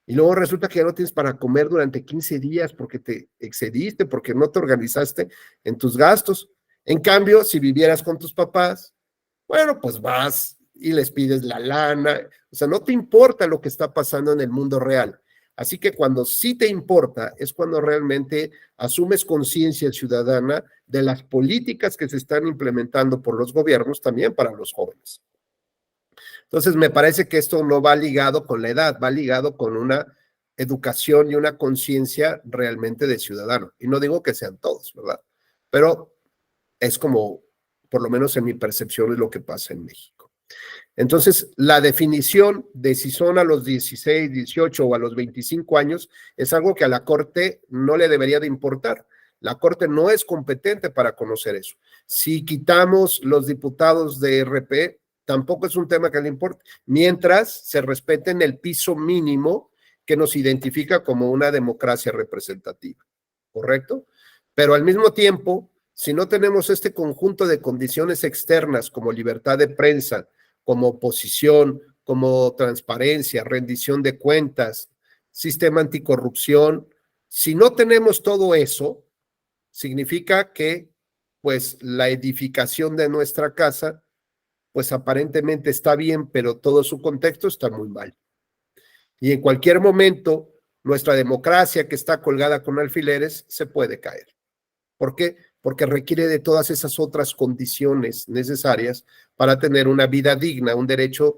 y luego resulta que ya no tienes para comer durante 15 días porque te excediste, porque no te organizaste en tus gastos. En cambio, si vivieras con tus papás, bueno, pues vas y les pides la lana, o sea, no te importa lo que está pasando en el mundo real. Así que cuando sí te importa es cuando realmente asumes conciencia ciudadana de las políticas que se están implementando por los gobiernos también para los jóvenes. Entonces, me parece que esto no va ligado con la edad, va ligado con una educación y una conciencia realmente de ciudadano. Y no digo que sean todos, ¿verdad? Pero es como, por lo menos en mi percepción, es lo que pasa en México. Entonces, la definición de si son a los 16, 18 o a los 25 años es algo que a la Corte no le debería de importar. La Corte no es competente para conocer eso. Si quitamos los diputados de RP, tampoco es un tema que le importe, mientras se respeten el piso mínimo que nos identifica como una democracia representativa, ¿correcto? Pero al mismo tiempo, si no tenemos este conjunto de condiciones externas como libertad de prensa, como oposición, como transparencia, rendición de cuentas, sistema anticorrupción, si no tenemos todo eso, significa que pues la edificación de nuestra casa pues aparentemente está bien, pero todo su contexto está muy mal. Y en cualquier momento, nuestra democracia que está colgada con alfileres se puede caer. ¿Por qué? Porque requiere de todas esas otras condiciones necesarias para tener una vida digna, un derecho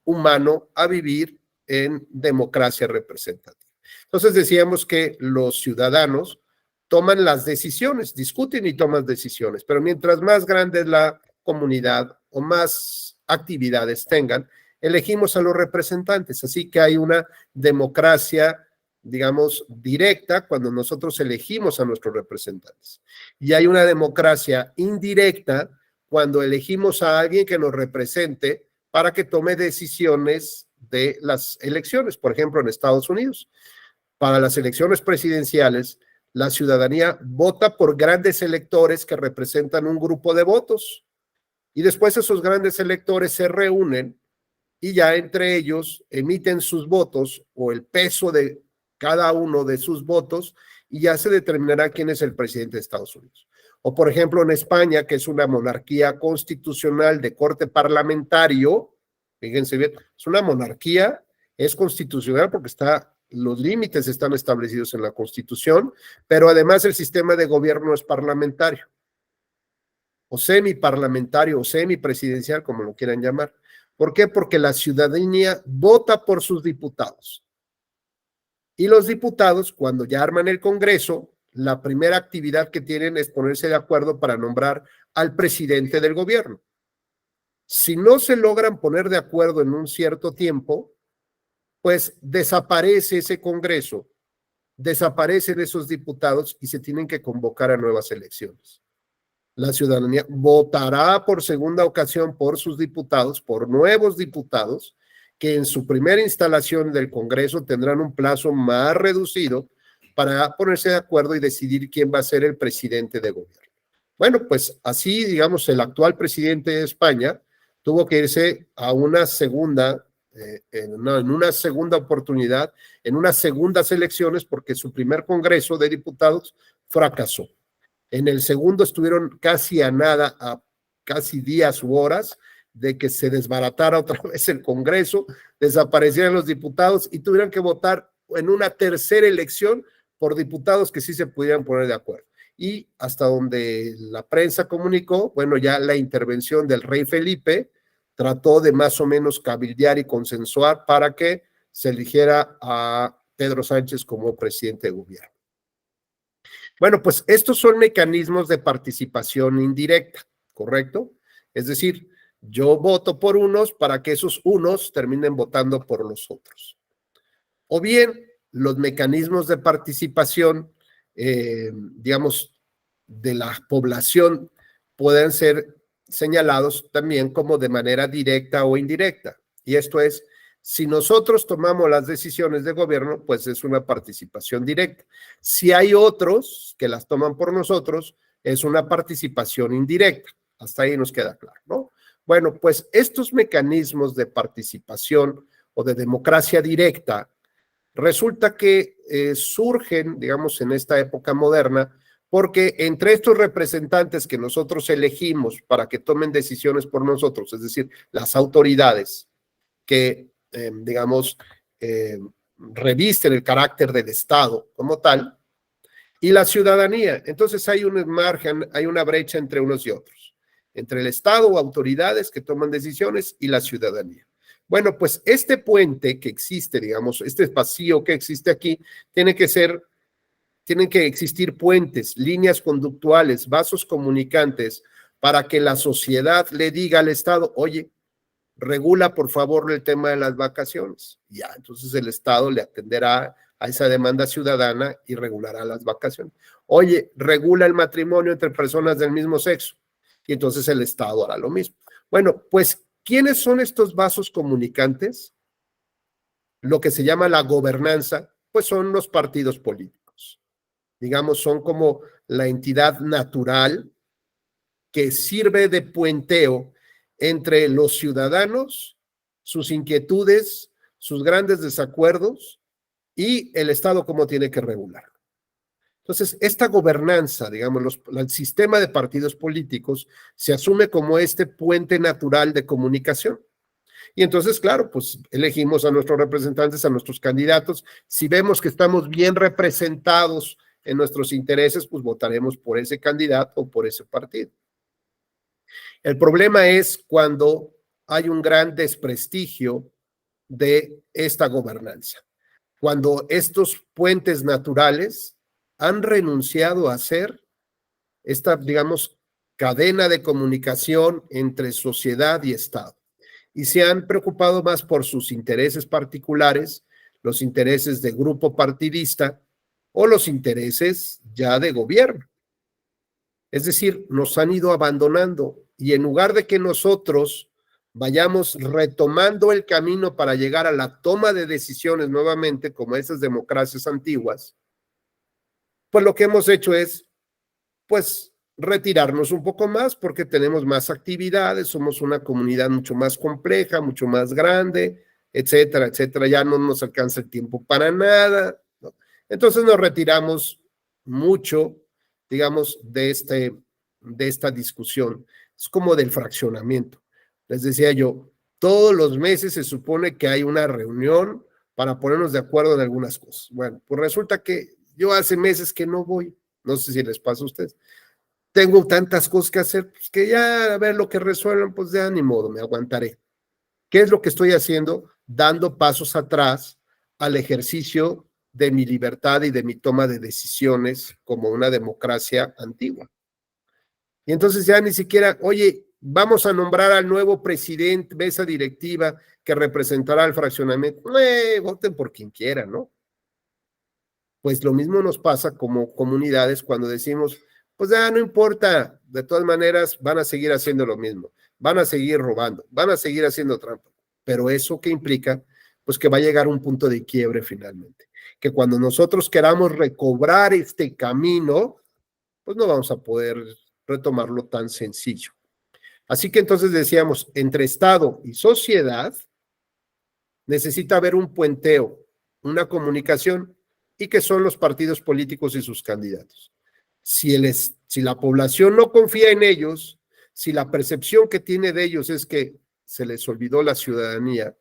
humano a vivir en democracia representativa. Entonces decíamos que los ciudadanos toman las decisiones, discuten y toman decisiones, pero mientras más grande es la comunidad o más actividades tengan, elegimos a los representantes. Así que hay una democracia, digamos, directa cuando nosotros elegimos a nuestros representantes. Y hay una democracia indirecta cuando elegimos a alguien que nos represente para que tome decisiones de las elecciones. Por ejemplo, en Estados Unidos, para las elecciones presidenciales, la ciudadanía vota por grandes electores que representan un grupo de votos. Y después esos grandes electores se reúnen y ya entre ellos emiten sus votos o el peso de cada uno de sus votos y ya se determinará quién es el presidente de Estados Unidos. O por ejemplo en España, que es una monarquía constitucional de corte parlamentario, fíjense bien, es una monarquía, es constitucional porque los límites están establecidos en la Constitución, pero además el sistema de gobierno es parlamentario, o semiparlamentario, o semipresidencial, como lo quieran llamar. ¿Por qué? Porque la ciudadanía vota por sus diputados. Y los diputados, cuando ya arman el Congreso, la primera actividad que tienen es ponerse de acuerdo para nombrar al presidente del gobierno. Si no se logran poner de acuerdo en un cierto tiempo, pues desaparece ese Congreso, desaparecen esos diputados y se tienen que convocar a nuevas elecciones. La ciudadanía votará por segunda ocasión por sus diputados, por nuevos diputados, que en su primera instalación del Congreso tendrán un plazo más reducido para ponerse de acuerdo y decidir quién va a ser el presidente de gobierno. Bueno, pues así, digamos, el actual presidente de España tuvo que irse a una segunda, en una segunda oportunidad, en unas segundas elecciones, porque su primer Congreso de Diputados fracasó. En el segundo estuvieron casi a nada, a casi días u horas, de que se desbaratara otra vez el Congreso, desaparecieran los diputados y tuvieran que votar en una tercera elección por diputados que sí se pudieran poner de acuerdo. Y hasta donde la prensa comunicó, bueno, ya la intervención del rey Felipe trató de más o menos cabildear y consensuar para que se eligiera a Pedro Sánchez como presidente de gobierno. Bueno, pues estos son mecanismos de participación indirecta, ¿correcto? Es decir, yo voto por unos para que esos unos terminen votando por los otros. O bien, los mecanismos de participación, digamos, de la población pueden ser señalados también como de manera directa o indirecta. Y esto es, si nosotros tomamos las decisiones de gobierno, pues es una participación directa. Si hay otros que las toman por nosotros, es una participación indirecta. Hasta ahí nos queda claro, ¿no? Bueno, pues estos mecanismos de participación o de democracia directa resulta que surgen, digamos, en esta época moderna porque entre estos representantes que nosotros elegimos para que tomen decisiones por nosotros, es decir, las autoridades que, digamos, revisten el carácter del Estado como tal, y la ciudadanía. Entonces hay un margen, hay una brecha entre unos y otros, entre el Estado o autoridades que toman decisiones y la ciudadanía. Bueno, pues este puente que existe, digamos, este vacío que existe aquí, tienen que existir puentes, líneas conductuales, vasos comunicantes, para que la sociedad le diga al Estado, oye, regula por favor el tema de las vacaciones. Ya, entonces el Estado le atenderá a esa demanda ciudadana y regulará las vacaciones. Oye, regula el matrimonio entre personas del mismo sexo. Y entonces el Estado hará lo mismo. Bueno, pues, ¿quiénes son estos vasos comunicantes? Lo que se llama la gobernanza, pues son los partidos políticos. Digamos, son como la entidad natural que sirve de puenteo entre los ciudadanos, sus inquietudes, sus grandes desacuerdos y el Estado cómo tiene que regular. Entonces, esta gobernanza, digamos, el sistema de partidos políticos se asume como este puente natural de comunicación. Y entonces, claro, pues elegimos a nuestros representantes, a nuestros candidatos. Si vemos que estamos bien representados en nuestros intereses, pues votaremos por ese candidato o por ese partido. El problema es cuando hay un gran desprestigio de esta gobernanza, cuando estos puentes naturales han renunciado a ser esta, digamos, cadena de comunicación entre sociedad y Estado, y se han preocupado más por sus intereses particulares, los intereses de grupo partidista o los intereses ya de gobierno. Es decir, nos han ido abandonando y en lugar de que nosotros vayamos retomando el camino para llegar a la toma de decisiones nuevamente, como esas democracias antiguas, pues lo que hemos hecho es, pues, retirarnos un poco más porque tenemos más actividades, somos una comunidad mucho más compleja, mucho más grande, etcétera, etcétera. Ya no nos alcanza el tiempo para nada, ¿no? Entonces nos retiramos mucho, digamos, de esta discusión. Es como del fraccionamiento. Les decía yo, todos los meses se supone que hay una reunión para ponernos de acuerdo en algunas cosas. Bueno, pues resulta que yo hace meses que no voy, no sé si les pasa a ustedes. Tengo tantas cosas que hacer, pues que ya a ver lo que resuelvan, pues ya ni modo, me aguantaré. ¿Qué es lo que estoy haciendo? Dando pasos atrás al ejercicio de mi libertad y de mi toma de decisiones como una democracia antigua. Y entonces ya ni siquiera, oye, vamos a nombrar al nuevo presidente, mesa directiva que representará al fraccionamiento. Voten por quien quiera, ¿no? Pues lo mismo nos pasa como comunidades cuando decimos, pues ya no importa, de todas maneras van a seguir haciendo lo mismo, van a seguir robando, van a seguir haciendo trampa. Pero eso ¿qué implica? Pues que va a llegar un punto de quiebre finalmente. Que cuando nosotros queramos recobrar este camino, pues no vamos a poder retomarlo tan sencillo. Así que entonces decíamos, entre Estado y sociedad, necesita haber un puenteo, una comunicación, y que son los partidos políticos y sus candidatos. Si la población no confía en ellos, si la percepción que tiene de ellos es que se les olvidó la ciudadanía,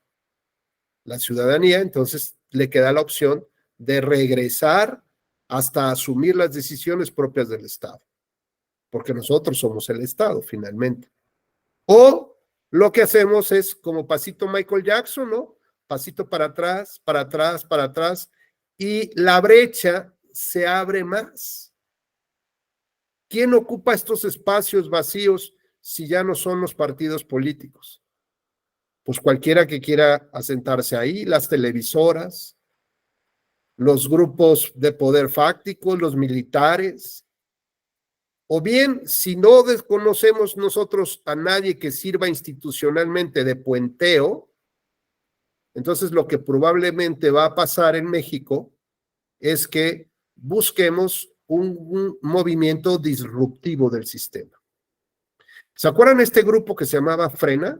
entonces le queda la opción de regresar hasta asumir las decisiones propias del Estado, porque nosotros somos el Estado finalmente. O lo que hacemos es como pasito Michael Jackson, ¿no? Pasito para atrás, para atrás, para atrás, y la brecha se abre más. ¿Quién ocupa estos espacios vacíos si ya no son los partidos políticos? Pues cualquiera que quiera asentarse ahí, las televisoras, los grupos de poder fáctico, los militares. O bien, si no desconocemos nosotros a nadie que sirva institucionalmente de puenteo, entonces lo que probablemente va a pasar en México es que busquemos un movimiento disruptivo del sistema. ¿Se acuerdan este grupo que se llamaba Frena?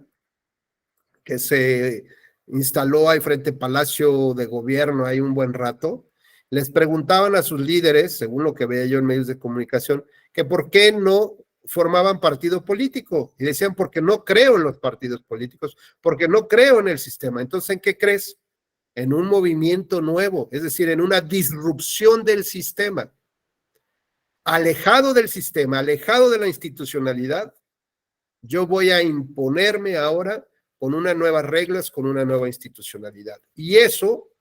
Que se instaló ahí frente al Palacio de Gobierno ahí un buen rato les preguntaban a sus líderes, según lo que veía yo en medios de comunicación, que por qué no formaban partido político. Y decían, porque no creo en los partidos políticos, porque no creo en el sistema. Entonces, ¿en qué crees? En un movimiento nuevo, es decir, en una disrupción del sistema. Alejado del sistema, alejado de la institucionalidad, yo voy a imponerme ahora con unas nuevas reglas, con una nueva institucionalidad. Y eso,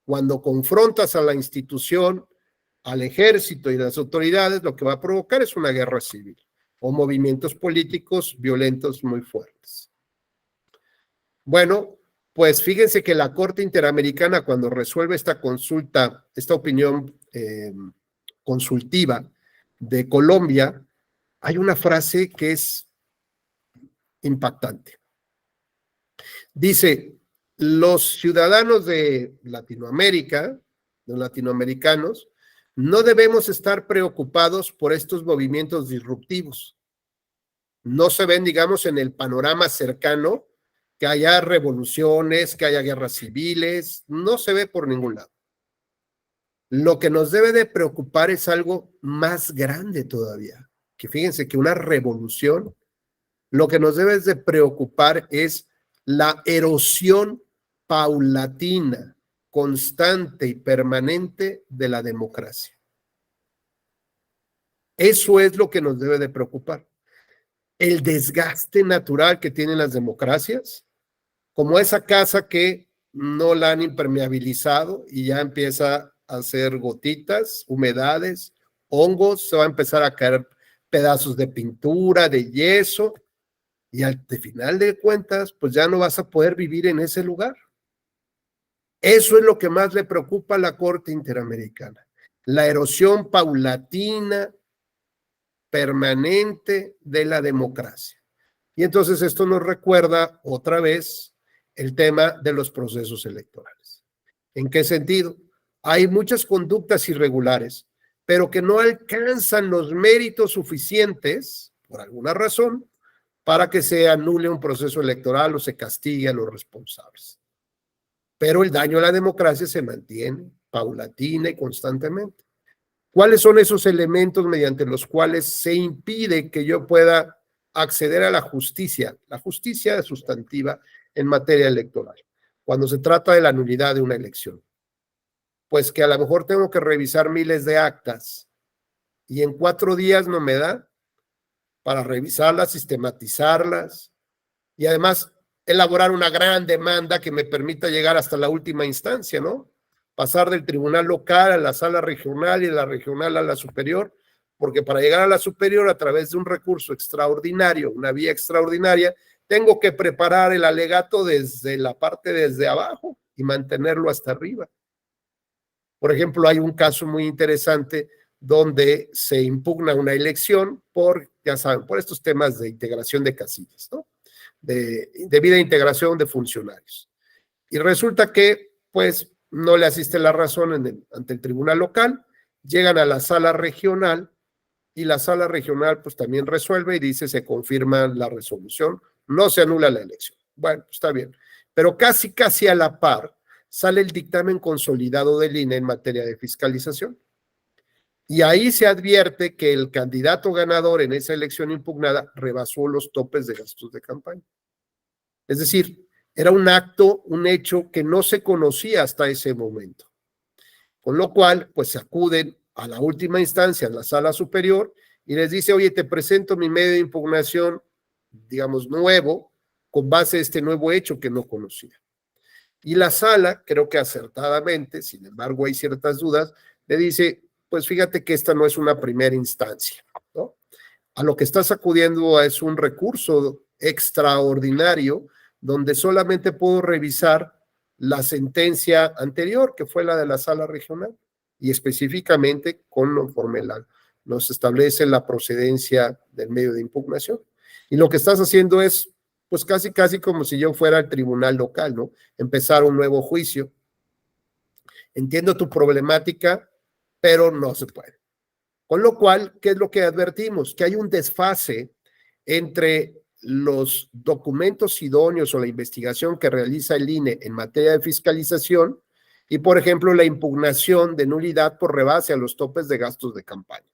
cuando confrontas a la institución, al ejército y las autoridades, lo que va a provocar es una guerra civil o movimientos políticos violentos muy fuertes. Bueno, pues fíjense que la Corte Interamericana, cuando resuelve esta consulta, esta opinión consultiva de Colombia, hay una frase que es impactante. Dice, los ciudadanos de Latinoamérica, los latinoamericanos, no debemos estar preocupados por estos movimientos disruptivos. No se ven, digamos, en el panorama cercano que haya revoluciones, que haya guerras civiles, no se ve por ningún lado. Lo que nos debe de preocupar es algo más grande todavía, que fíjense que una revolución, lo que nos debe de preocupar es la erosión paulatina, constante y permanente de la democracia. Eso es lo que nos debe de preocupar. El desgaste natural que tienen las democracias, como esa casa que no la han impermeabilizado y ya empieza a hacer gotitas, humedades, hongos, se va a empezar a caer pedazos de pintura, de yeso, y al final de cuentas, pues ya no vas a poder vivir en ese lugar. Eso es lo que más le preocupa a la Corte Interamericana, la erosión paulatina, permanente de la democracia. Y entonces esto nos recuerda otra vez el tema de los procesos electorales. ¿En qué sentido? Hay muchas conductas irregulares, pero que no alcanzan los méritos suficientes, por alguna razón, para que se anule un proceso electoral o se castigue a los responsables. Pero el daño a la democracia se mantiene paulatina y constantemente. ¿Cuáles son esos elementos mediante los cuales se impide que yo pueda acceder a la justicia sustantiva en materia electoral, cuando se trata de la nulidad de una elección? Pues que a lo mejor tengo que revisar miles de actas y en 4 días no me da para revisarlas, sistematizarlas y además elaborar una gran demanda que me permita llegar hasta la última instancia, ¿no? Pasar del tribunal local a la sala regional y de la regional a la superior, porque para llegar a la superior a través de un recurso extraordinario, una vía extraordinaria, tengo que preparar el alegato desde la parte desde abajo y mantenerlo hasta arriba. Por ejemplo, hay un caso muy interesante donde se impugna una elección por, ya saben, por estos temas de integración de casillas, ¿no? De debida integración de funcionarios. Y resulta que, pues, no le asiste la razón ante el tribunal local, llegan a la sala regional y la sala regional, pues, también resuelve y dice, se confirma la resolución, no se anula la elección. Bueno, pues, está bien. Pero casi a la par sale el dictamen consolidado del INE en materia de fiscalización. Y ahí se advierte que el candidato ganador en esa elección impugnada rebasó los topes de gastos de campaña. Es decir, era un hecho que no se conocía hasta ese momento. Con lo cual, pues se acuden a la última instancia, a la sala superior, y les dice, oye, te presento mi medio de impugnación, digamos, nuevo, con base a este nuevo hecho que no conocía. Y la sala, creo que acertadamente, sin embargo hay ciertas dudas, le dice, pues fíjate que esta no es una primera instancia, ¿no? A lo que estás acudiendo es un recurso extraordinario donde solamente puedo revisar la sentencia anterior, que fue la de la sala regional, y específicamente conforme nos establece la procedencia del medio de impugnación. Y lo que estás haciendo es, pues casi como si yo fuera al tribunal local, ¿no? Empezar un nuevo juicio. Entiendo tu problemática, pero no se puede. Con lo cual, ¿qué es lo que advertimos? Que hay un desfase entre los documentos idóneos o la investigación que realiza el INE en materia de fiscalización Y, por ejemplo, la impugnación de nulidad por rebase a los topes de gastos de campaña.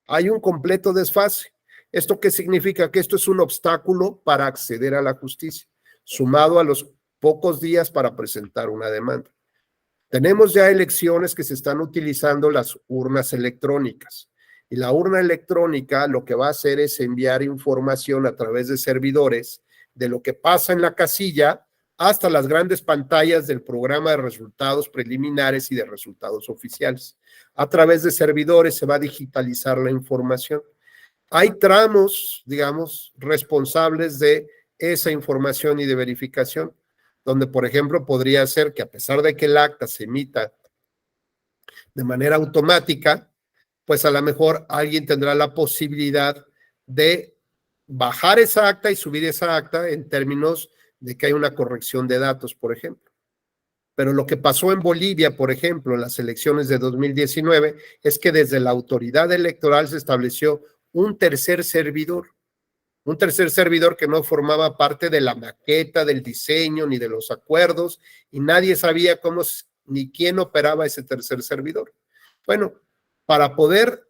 Hay un completo desfase. ¿Esto qué significa? Que esto es un obstáculo para acceder a la justicia, sumado a los pocos días para presentar una demanda. Tenemos ya elecciones que se están utilizando las urnas electrónicas. Y la urna electrónica lo que va a hacer es enviar información a través de servidores de lo que pasa en la casilla hasta las grandes pantallas del programa de resultados preliminares y de resultados oficiales. A través de servidores se va a digitalizar la información. Hay tramos, digamos, responsables de esa información y de verificación, donde, por ejemplo, podría ser que a pesar de que el acta se emita de manera automática, pues a lo mejor alguien tendrá la posibilidad de bajar esa acta y subir esa acta en términos de que hay una corrección de datos, por ejemplo. Pero lo que pasó en Bolivia, por ejemplo, en las elecciones de 2019, es que desde la autoridad electoral se estableció un tercer servidor que no formaba parte de la maqueta, del diseño, ni de los acuerdos, y nadie sabía cómo ni quién operaba ese tercer servidor. Bueno, para poder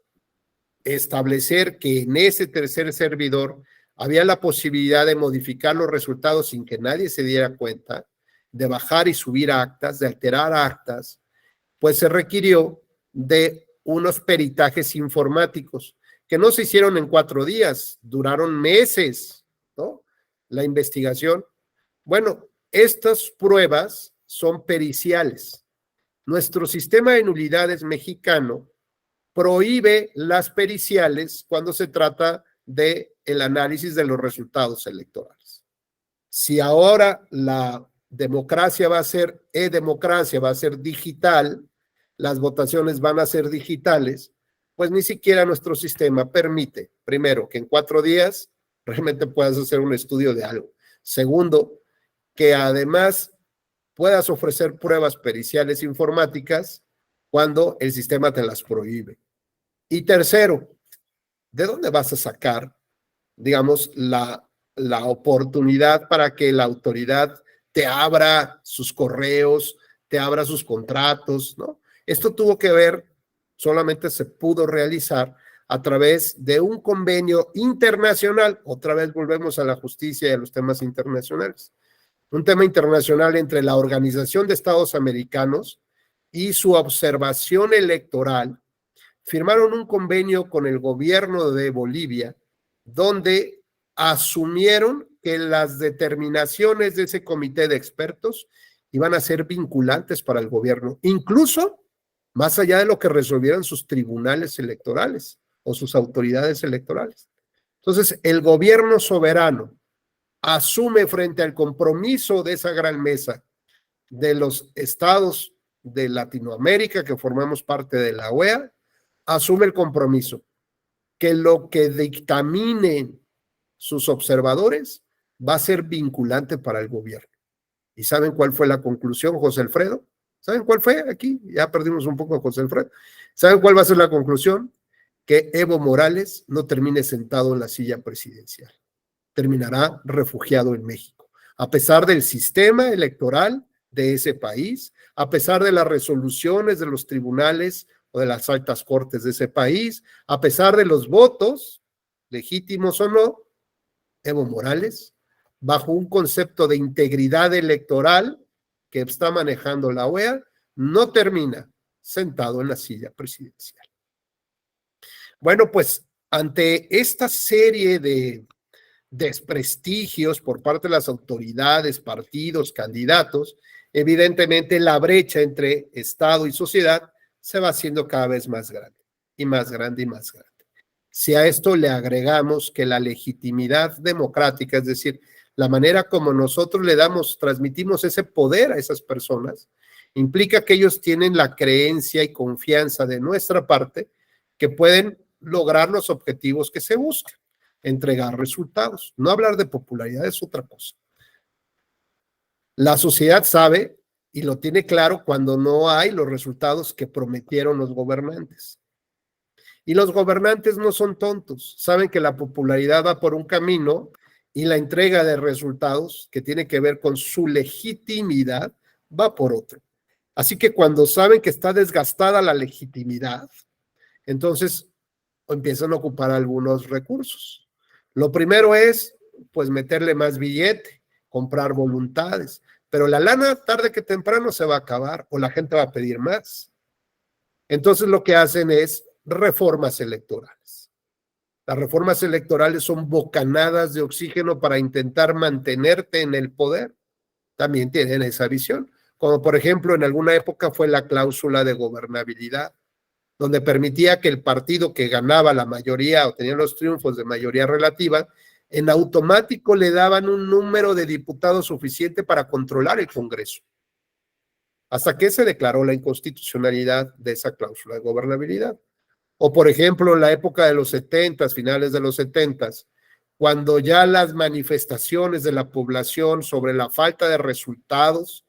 establecer que en ese tercer servidor había la posibilidad de modificar los resultados sin que nadie se diera cuenta, de bajar y subir actas, de alterar actas, pues se requirió de unos peritajes informáticos que no se hicieron en 4 días, duraron meses, ¿no? La investigación. Bueno, estas pruebas son periciales. Nuestro sistema de nulidades mexicano prohíbe las periciales cuando se trata de el análisis de los resultados electorales. Si ahora la democracia va a ser e-democracia, va a ser digital, las votaciones van a ser digitales, pues ni siquiera nuestro sistema permite, primero, que en 4 días realmente puedas hacer un estudio de algo. Segundo, que además puedas ofrecer pruebas periciales informáticas cuando el sistema te las prohíbe. Y tercero, ¿de dónde vas a sacar, digamos, la oportunidad para que la autoridad te abra sus correos, te abra sus contratos, ¿no? Esto tuvo que ver, solamente se pudo realizar a través de un convenio internacional. Otra vez volvemos a la justicia y a los temas internacionales. Un tema internacional entre la Organización de Estados Americanos y su observación electoral. Firmaron un convenio con el gobierno de Bolivia, donde asumieron que las determinaciones de ese comité de expertos iban a ser vinculantes para el gobierno, incluso más allá de lo que resolvieran sus tribunales electorales o sus autoridades electorales. Entonces, el gobierno soberano asume frente al compromiso de esa gran mesa de los estados de Latinoamérica que formamos parte de la OEA, asume el compromiso que lo que dictaminen sus observadores va a ser vinculante para el gobierno. ¿Y saben cuál fue la conclusión, José Alfredo? ¿Saben cuál fue aquí? Ya perdimos un poco a José Alfredo. ¿Saben cuál va a ser la conclusión? Que Evo Morales no termine sentado en la silla presidencial. Terminará refugiado en México. A pesar del sistema electoral de ese país, a pesar de las resoluciones de los tribunales o de las altas cortes de ese país, a pesar de los votos, legítimos o no, Evo Morales, bajo un concepto de integridad electoral que está manejando la OEA, no termina sentado en la silla presidencial. Bueno, pues ante esta serie de desprestigios por parte de las autoridades, partidos, candidatos, evidentemente la brecha entre Estado y sociedad se va haciendo cada vez más grande y más grande y más grande. Si a esto le agregamos que la legitimidad democrática, es decir, la manera como nosotros transmitimos ese poder a esas personas, implica que ellos tienen la creencia y confianza de nuestra parte que pueden lograr los objetivos que se buscan, entregar resultados. No hablar de popularidad es otra cosa. La sociedad sabe y lo tiene claro cuando no hay los resultados que prometieron los gobernantes. Y los gobernantes no son tontos, saben que la popularidad va por un camino y la entrega de resultados que tiene que ver con su legitimidad va por otro. Así que cuando saben que está desgastada la legitimidad, entonces empiezan a ocupar algunos recursos. Lo primero es, pues, meterle más billete, comprar voluntades, pero la lana tarde que temprano se va a acabar o la gente va a pedir más. Entonces lo que hacen es reformas electorales. Las reformas electorales son bocanadas de oxígeno para intentar mantenerte en el poder. También tienen esa visión, como por ejemplo en alguna época fue la cláusula de gobernabilidad, donde permitía que el partido que ganaba la mayoría o tenía los triunfos de mayoría relativa, en automático le daban un número de diputados suficiente para controlar el Congreso, hasta que se declaró la inconstitucionalidad de esa cláusula de gobernabilidad. O por ejemplo, en la época de los 70, finales de los 70, cuando ya las manifestaciones de la población sobre la falta de resultados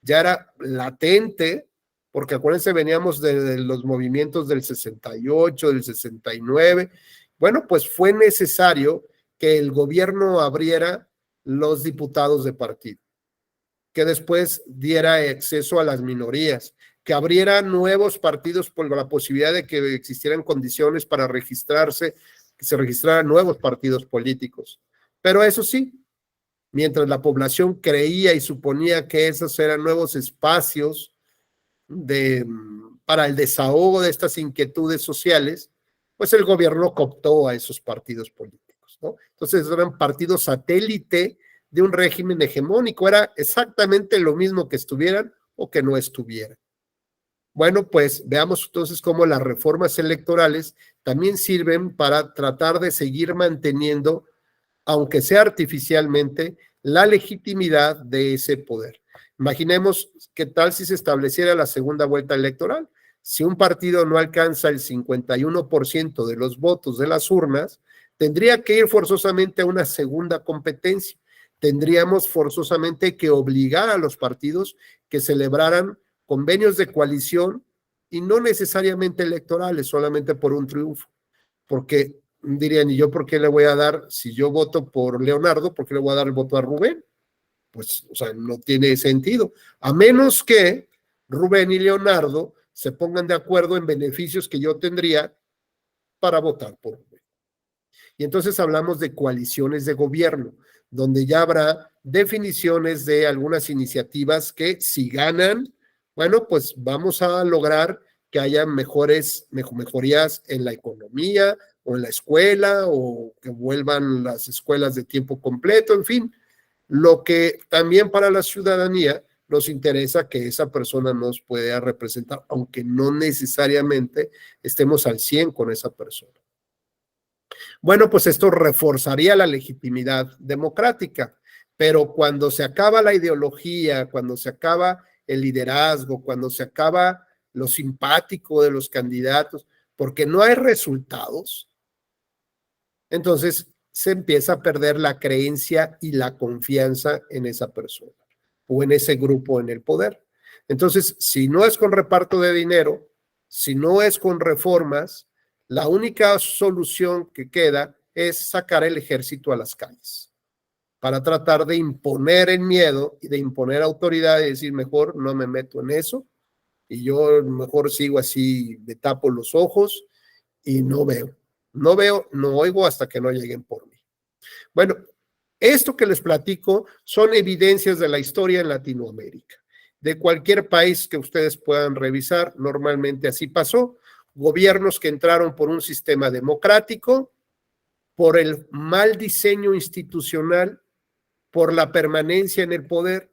ya era latente, porque acuérdense, veníamos de los movimientos del 68, del 69, bueno, pues fue necesario que el gobierno abriera los diputados de partido, que después diera acceso a las minorías, que abriera nuevos partidos por la posibilidad de que existieran condiciones para registrarse, que se registraran nuevos partidos políticos. Pero eso sí, mientras la población creía y suponía que esos eran nuevos espacios para el desahogo de estas inquietudes sociales, pues el gobierno cooptó a esos partidos políticos, ¿no? Entonces eran partidos satélite de un régimen hegemónico, era exactamente lo mismo que estuvieran o que no estuvieran. Bueno, pues veamos entonces cómo las reformas electorales también sirven para tratar de seguir manteniendo, aunque sea artificialmente, la legitimidad de ese poder. Imaginemos qué tal si se estableciera la segunda vuelta electoral. Si un partido no alcanza el 51% de los votos de las urnas, tendría que ir forzosamente a una segunda competencia. Tendríamos forzosamente que obligar a los partidos que celebraran convenios de coalición y no necesariamente electorales, solamente por un triunfo. Porque dirían, ¿y yo por qué le voy a dar, si yo voto por Leonardo, por qué le voy a dar el voto a Rubén? Pues, o sea, no tiene sentido. A menos que Rubén y Leonardo se pongan de acuerdo en beneficios que yo tendría para votar por Rubén. Y entonces hablamos de coaliciones de gobierno, donde ya habrá definiciones de algunas iniciativas que si ganan, bueno, pues vamos a lograr que haya mejorías en la economía o en la escuela o que vuelvan las escuelas de tiempo completo, en fin, lo que también para la ciudadanía nos interesa que esa persona nos pueda representar, aunque no necesariamente estemos al 100 con esa persona. Bueno, pues esto reforzaría la legitimidad democrática, pero cuando se acaba la ideología, cuando se acaba el liderazgo, cuando se acaba lo simpático de los candidatos, porque no hay resultados, entonces se empieza a perder la creencia y la confianza en esa persona o en ese grupo en el poder. Entonces, si no es con reparto de dinero, si no es con reformas, la única solución que queda es sacar el ejército a las calles para tratar de imponer el miedo y de imponer autoridad y decir, mejor no me meto en eso y yo mejor sigo así, me tapo los ojos y no veo, no oigo hasta que no lleguen por mí. Bueno, esto que les platico son evidencias de la historia en Latinoamérica. De cualquier país que ustedes puedan revisar, normalmente así pasó. Gobiernos que entraron por un sistema democrático, por el mal diseño institucional, por la permanencia en el poder,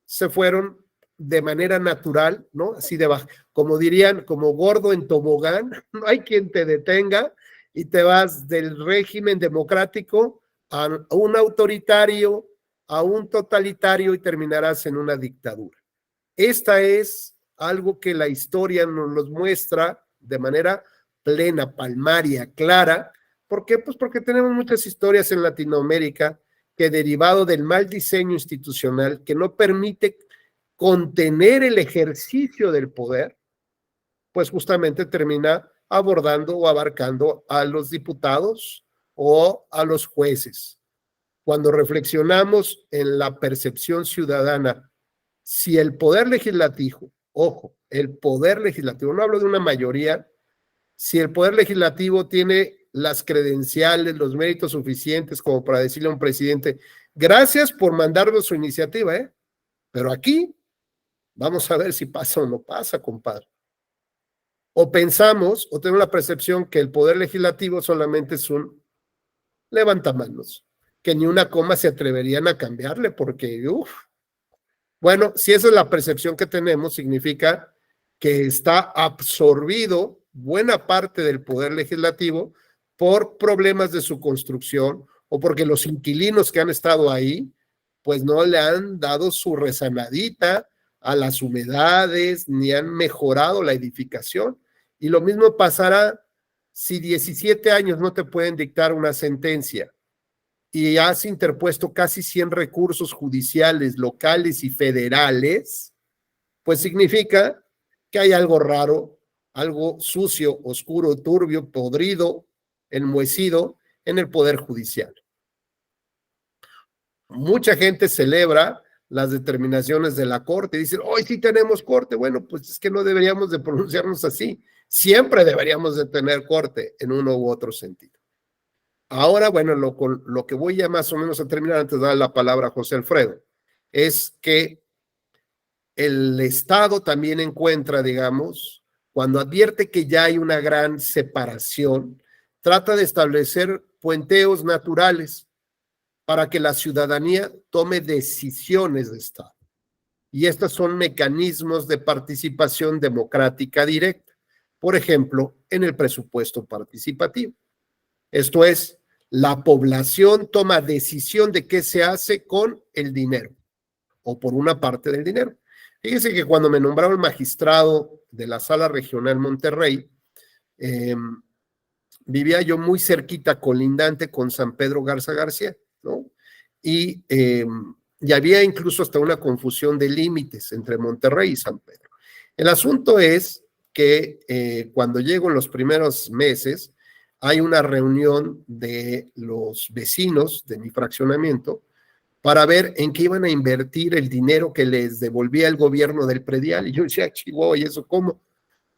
se fueron de manera natural, ¿no? Así de baja, como dirían, como gordo en tobogán, no hay quien te detenga y te vas del régimen democrático a un autoritario, a un totalitario y terminarás en una dictadura. Esta es algo que la historia nos muestra de manera plena, palmaria, clara. ¿Por qué? Pues porque tenemos muchas historias en Latinoamérica que derivado del mal diseño institucional que no permite contener el ejercicio del poder, pues justamente termina abordando o abarcando a los diputados o a los jueces. Cuando reflexionamos en la percepción ciudadana, si el poder legislativo ojo, el poder legislativo, no hablo de una mayoría, si el poder legislativo tiene las credenciales, los méritos suficientes como para decirle a un presidente, gracias por mandarnos su iniciativa, pero aquí vamos a ver si pasa o no pasa, compadre. O pensamos, o tenemos la percepción que el poder legislativo solamente es un levantamanos, que ni una coma se atreverían a cambiarle, porque, bueno, si esa es la percepción que tenemos, significa que está absorbido buena parte del poder legislativo por problemas de su construcción o porque los inquilinos que han estado ahí, pues no le han dado su rezanadita a las humedades, ni han mejorado la edificación. Y lo mismo pasará si 17 años no te pueden dictar una sentencia y has interpuesto casi 100 recursos judiciales, locales y federales, pues significa que hay algo raro, algo sucio, oscuro, turbio, podrido, enmohecido en el Poder Judicial. Mucha gente celebra las determinaciones de la Corte y dicen, hoy sí tenemos Corte. Bueno, pues es que no deberíamos de pronunciarnos así. Siempre deberíamos de tener Corte en uno u otro sentido. Ahora, bueno, lo que voy ya más o menos a terminar antes de dar la palabra a José Alfredo, es que el Estado también encuentra, digamos, cuando advierte que ya hay una gran separación, trata de establecer puenteos naturales para que la ciudadanía tome decisiones de Estado. Y estos son mecanismos de participación democrática directa. Por ejemplo, en el presupuesto participativo. Esto es, la población toma decisión de qué se hace con el dinero o por una parte del dinero. Fíjense que cuando me nombraron magistrado de la Sala Regional Monterrey, vivía yo muy cerquita, colindante con San Pedro Garza García, ¿no? Y había incluso hasta una confusión de límites entre Monterrey y San Pedro. El asunto es que cuando llego en los primeros meses, hay una reunión de los vecinos de mi fraccionamiento para ver en qué iban a invertir el dinero que les devolvía el gobierno del predial. Y yo decía, Chihuahua, ¿y eso cómo?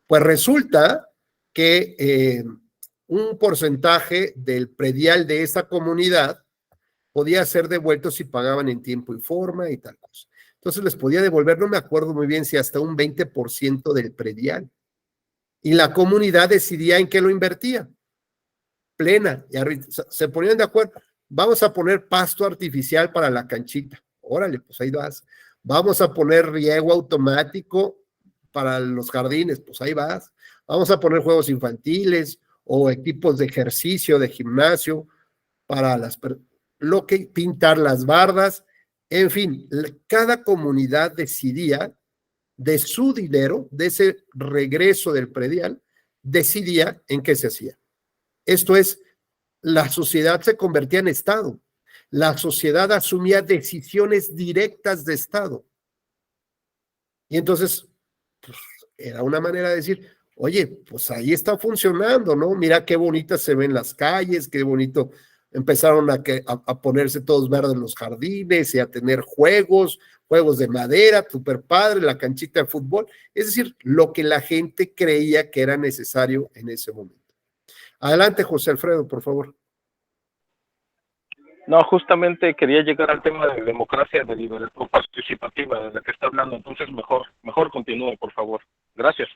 Pues resulta que un porcentaje del predial de esa comunidad podía ser devuelto si pagaban en tiempo y forma y tal cosa. Entonces les podía devolver, no me acuerdo muy bien si hasta un 20% del predial. Y la comunidad decidía en qué lo invertía. Plena, y se ponían de acuerdo, vamos a poner pasto artificial para la canchita, órale, pues ahí vas, vamos a poner riego automático para los jardines, pues ahí vas, vamos a poner juegos infantiles o equipos de ejercicio, de gimnasio, para lo que pintar las bardas, en fin, cada comunidad decidía de su dinero, de ese regreso del predial, decidía en qué se hacía. Esto es, la sociedad se convertía en Estado. La sociedad asumía decisiones directas de Estado. Y entonces, pues, era una manera de decir, oye, pues ahí está funcionando, ¿no? Mira qué bonitas se ven las calles, qué bonito. Empezaron a ponerse todos verdes los jardines y a tener juegos de madera, super padre, la canchita de fútbol. Es decir, lo que la gente creía que era necesario en ese momento. Adelante, José Alfredo, por favor. No, justamente quería llegar al tema de democracia de libertad participativa, de la que está hablando. Entonces, mejor continúe, por favor. Gracias.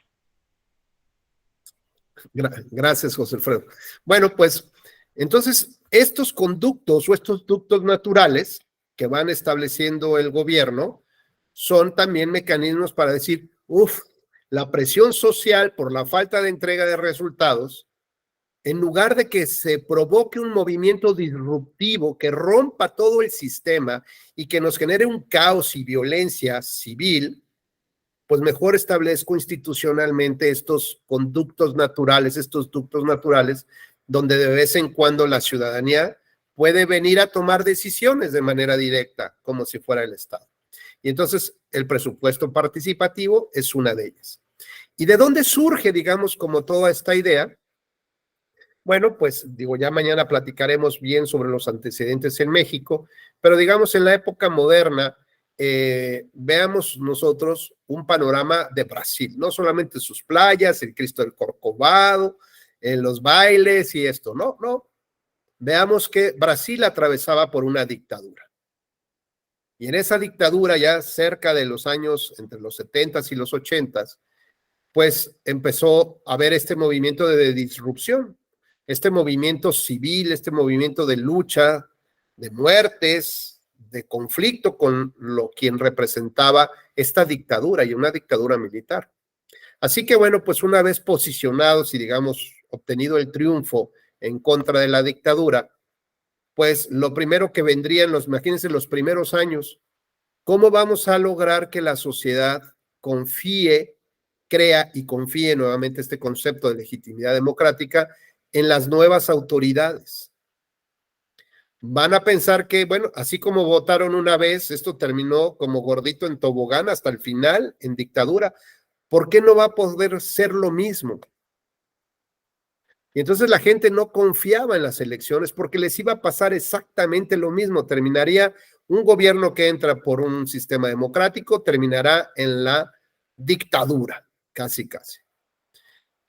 Gracias, José Alfredo. Bueno, pues, entonces, estos conductos o estos ductos naturales que van estableciendo el gobierno son también mecanismos para decir, la presión social por la falta de entrega de resultados, en lugar de que se provoque un movimiento disruptivo que rompa todo el sistema y que nos genere un caos y violencia civil, pues mejor establezco institucionalmente estos conductos naturales, estos ductos naturales, donde de vez en cuando la ciudadanía puede venir a tomar decisiones de manera directa, como si fuera el Estado. Y entonces el presupuesto participativo es una de ellas. ¿Y de dónde surge, digamos, como toda esta idea? Bueno, pues digo, ya mañana platicaremos bien sobre los antecedentes en México, pero digamos en la época moderna, veamos nosotros un panorama de Brasil, no solamente sus playas, el Cristo del Corcovado, los bailes y esto, no, no. Veamos que Brasil atravesaba por una dictadura. Y en esa dictadura, ya cerca de los años entre los 70s y los 80s, pues empezó a haber este movimiento de disrupción, este movimiento civil, este movimiento de lucha, de muertes, de conflicto con quien representaba esta dictadura, y una dictadura militar. Así que bueno, pues una vez posicionados y digamos obtenido el triunfo en contra de la dictadura, pues lo primero que vendría imagínense los primeros años, ¿cómo vamos a lograr que la sociedad crea y confíe nuevamente este concepto de legitimidad democrática en las nuevas autoridades? Van a pensar que, bueno, así como votaron una vez, esto terminó como gordito en tobogán hasta el final, en dictadura. ¿Por qué no va a poder ser lo mismo? Y entonces la gente no confiaba en las elecciones porque les iba a pasar exactamente lo mismo. Terminaría un gobierno que entra por un sistema democrático, terminará en la dictadura, casi, casi.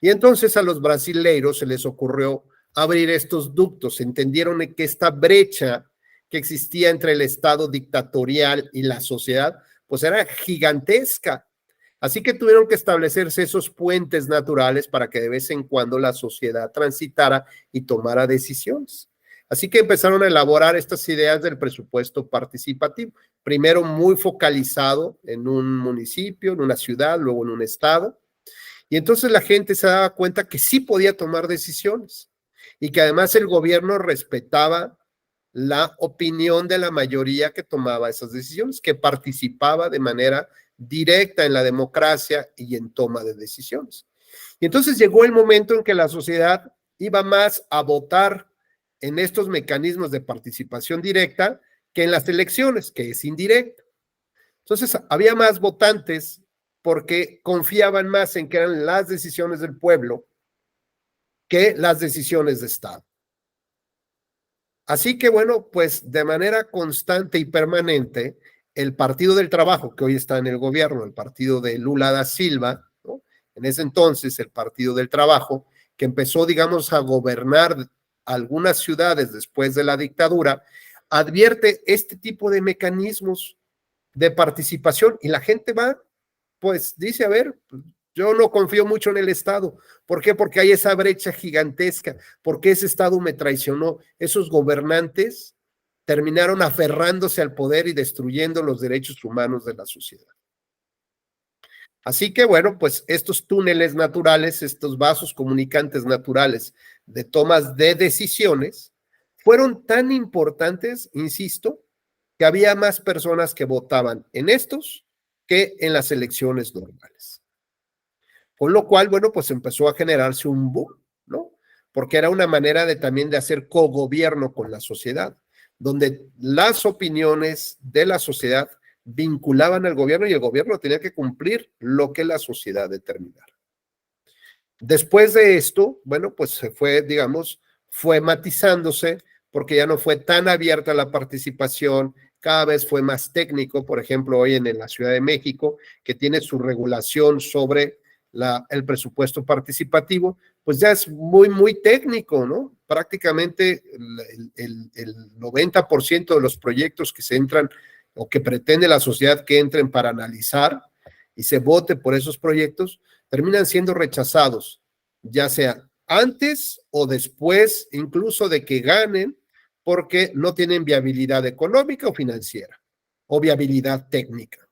Y entonces a los brasileiros se les ocurrió abrir estos ductos. Entendieron que esta brecha que existía entre el Estado dictatorial y la sociedad, pues era gigantesca. Así que tuvieron que establecerse esos puentes naturales para que de vez en cuando la sociedad transitara y tomara decisiones. Así que empezaron a elaborar estas ideas del presupuesto participativo, primero muy focalizado en un municipio, en una ciudad, luego en un estado, y entonces la gente se daba cuenta que sí podía tomar decisiones y que además el gobierno respetaba la opinión de la mayoría que tomaba esas decisiones, que participaba de manera directa en la democracia y en toma de decisiones. Y entonces llegó el momento en que la sociedad iba más a votar en estos mecanismos de participación directa que en las elecciones, que es indirecto. Entonces había más votantes porque confiaban más en que eran las decisiones del pueblo que las decisiones de Estado. Así que bueno, pues de manera constante y permanente, el Partido del Trabajo, que hoy está en el gobierno, el partido de Lula da Silva, ¿no? En ese entonces el Partido del Trabajo, que empezó, digamos, a gobernar algunas ciudades después de la dictadura, advierte este tipo de mecanismos de participación y la gente va, pues dice, a ver, yo no confío mucho en el Estado. ¿Por qué? Porque hay esa brecha gigantesca, porque ese Estado me traicionó. Esos gobernantes terminaron aferrándose al poder y destruyendo los derechos humanos de la sociedad. Así que bueno, pues estos túneles naturales, estos vasos comunicantes naturales de tomas de decisiones, fueron tan importantes, insisto, que había más personas que votaban en estos que en las elecciones normales. Con lo cual, bueno, pues empezó a generarse un boom, ¿no? Porque era una manera también de hacer cogobierno con la sociedad, donde las opiniones de la sociedad vinculaban al gobierno y el gobierno tenía que cumplir lo que la sociedad determinara. Después de esto, bueno, pues se fue, digamos, fue matizándose porque ya no fue tan abierta la participación, cada vez fue más técnico. Por ejemplo, hoy en la Ciudad de México, que tiene su regulación sobre el presupuesto participativo, pues ya es muy, muy técnico, ¿no? Prácticamente el 90% de los proyectos que se entran o que pretende la sociedad que entren para analizar y se vote por esos proyectos, terminan siendo rechazados, ya sea antes o después, incluso de que ganen, porque no tienen viabilidad económica o financiera, o viabilidad técnica,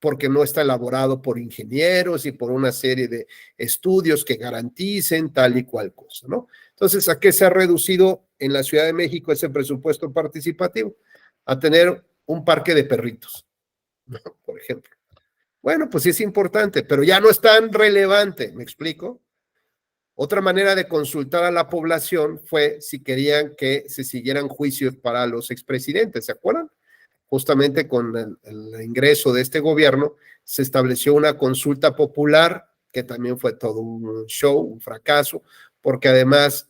porque no está elaborado por ingenieros y por una serie de estudios que garanticen tal y cual cosa, ¿no? Entonces, ¿a qué se ha reducido en la Ciudad de México ese presupuesto participativo? A tener un parque de perritos, ¿no? Por ejemplo. Bueno, pues sí es importante, pero ya no es tan relevante, ¿me explico? Otra manera de consultar a la población fue si querían que se siguieran juicios para los expresidentes, ¿se acuerdan? Justamente con el ingreso de este gobierno, se estableció una consulta popular, que también fue todo un show, un fracaso, porque además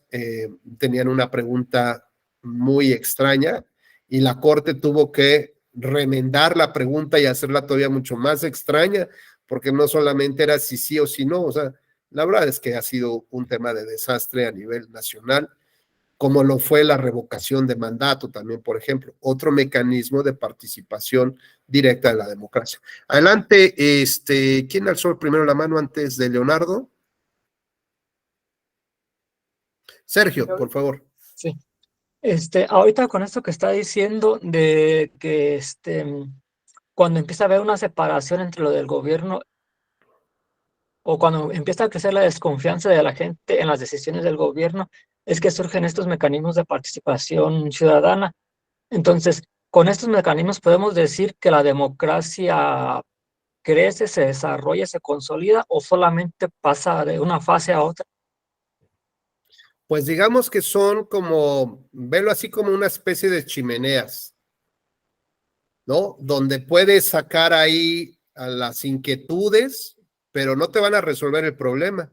tenían una pregunta muy extraña y la Corte tuvo que remendar la pregunta y hacerla todavía mucho más extraña, porque no solamente era si sí o si no, o sea, la verdad es que ha sido un tema de desastre a nivel nacional, como lo fue la revocación de mandato también, por ejemplo, otro mecanismo de participación directa de la democracia. Adelante, ¿quién alzó primero la mano antes de Leonardo? Sergio, por favor. Sí. Ahorita con esto que está diciendo de que cuando empieza a haber una separación entre lo del gobierno o cuando empieza a crecer la desconfianza de la gente en las decisiones del gobierno, es que surgen estos mecanismos de participación ciudadana. Entonces, con estos mecanismos podemos decir que la democracia crece, se desarrolla, se consolida o solamente pasa de una fase a otra. Pues digamos que son como, velo así como una especie de chimeneas, ¿no? Donde puedes sacar ahí a las inquietudes, pero no te van a resolver el problema.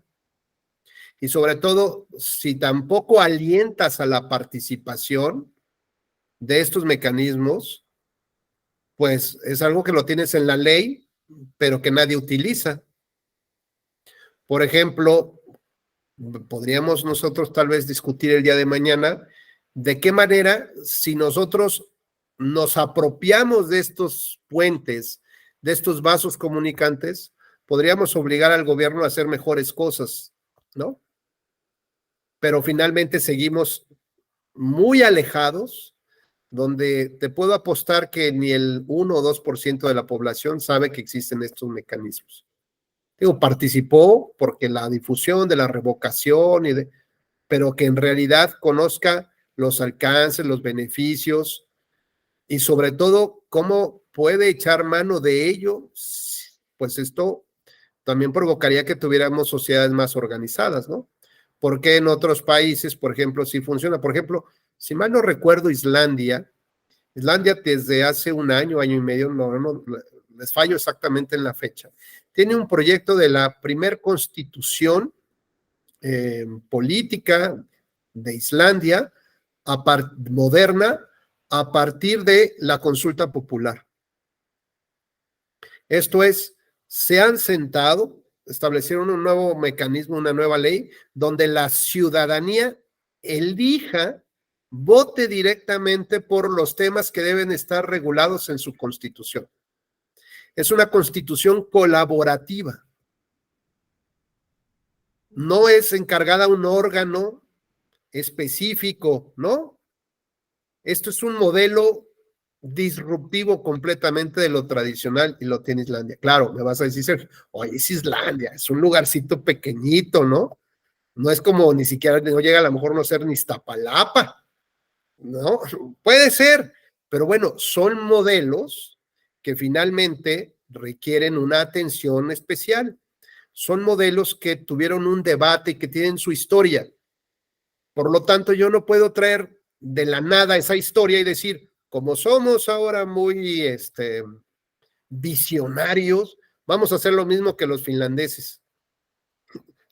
Y sobre todo, si tampoco alientas a la participación de estos mecanismos, pues es algo que lo tienes en la ley, pero que nadie utiliza. Por ejemplo, podríamos nosotros tal vez discutir el día de mañana de qué manera, si nosotros nos apropiamos de estos puentes, de estos vasos comunicantes, podríamos obligar al gobierno a hacer mejores cosas, ¿no? Pero finalmente seguimos muy alejados, donde te puedo apostar que ni el 1 o 2% de la población sabe que existen estos mecanismos. Digo, participó porque la difusión de la revocación, pero que en realidad conozca los alcances, los beneficios y sobre todo cómo puede echar mano de ello, pues esto también provocaría que tuviéramos sociedades más organizadas, ¿no? Porque en otros países, por ejemplo, sí funciona. Por ejemplo, si mal no recuerdo, Islandia desde hace un año y medio, no les fallo exactamente en la fecha, tiene un proyecto de la primer constitución política de Islandia moderna a partir de la consulta popular. Esto es, se han sentado, establecieron un nuevo mecanismo, una nueva ley, donde la ciudadanía elija, vote directamente por los temas que deben estar regulados en su constitución. Es una constitución colaborativa. No es encargada a un órgano específico, ¿no? Esto es un modelo disruptivo completamente de lo tradicional y lo tiene Islandia. Claro, me vas a decir, Sergio, oye, es Islandia, es un lugarcito pequeñito, ¿no? No es como ni siquiera, no llega a lo mejor no ser ni Iztapalapa, ¿no? Puede ser, pero bueno, son modelos que finalmente requieren una atención especial. Son modelos que tuvieron un debate y que tienen su historia. Por lo tanto, yo no puedo traer de la nada esa historia y decir, como somos ahora muy visionarios, vamos a hacer lo mismo que los finlandeses.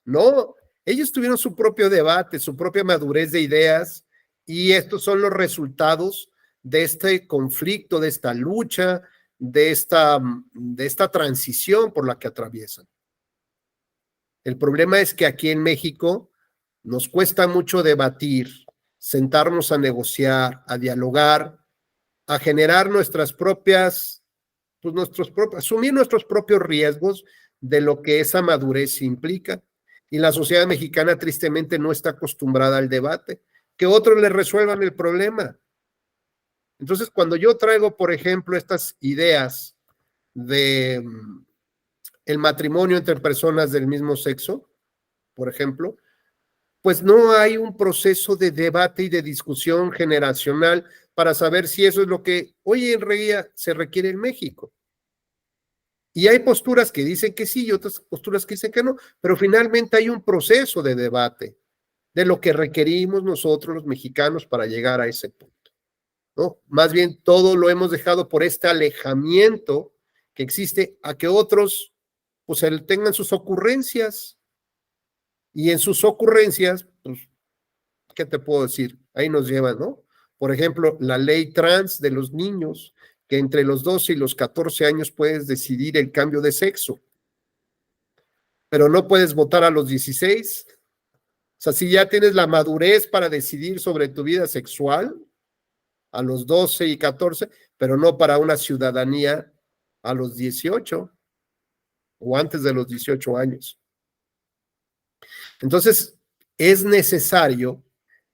No, ellos tuvieron su propio debate, su propia madurez de ideas, y estos son los resultados de este conflicto, de esta lucha, de esta transición por la que atraviesan. El problema es que aquí en México nos cuesta mucho debatir, sentarnos a negociar, a dialogar, a generar nuestras propias, asumir nuestros propios riesgos de lo que esa madurez implica. Y la sociedad mexicana tristemente no está acostumbrada al debate, que otros le resuelvan el problema. Entonces, cuando yo traigo, por ejemplo, estas ideas de el matrimonio entre personas del mismo sexo, por ejemplo, pues no hay un proceso de debate y de discusión generacional para saber si eso es lo que hoy en día se requiere en México. Y hay posturas que dicen que sí y otras posturas que dicen que no, pero finalmente hay un proceso de debate de lo que requerimos nosotros los mexicanos para llegar a ese punto, ¿no? Más bien todo lo hemos dejado por este alejamiento que existe a que otros pues tengan sus ocurrencias. Y en sus ocurrencias, pues, ¿qué te puedo decir? Ahí nos llevan, ¿no? Por ejemplo, la ley trans de los niños, que entre los 12 y los 14 años puedes decidir el cambio de sexo, pero no puedes votar a los 16. O sea, si ya tienes la madurez para decidir sobre tu vida sexual a los 12 y 14, pero no para una ciudadanía a los 18 o antes de los 18 años. Entonces, es necesario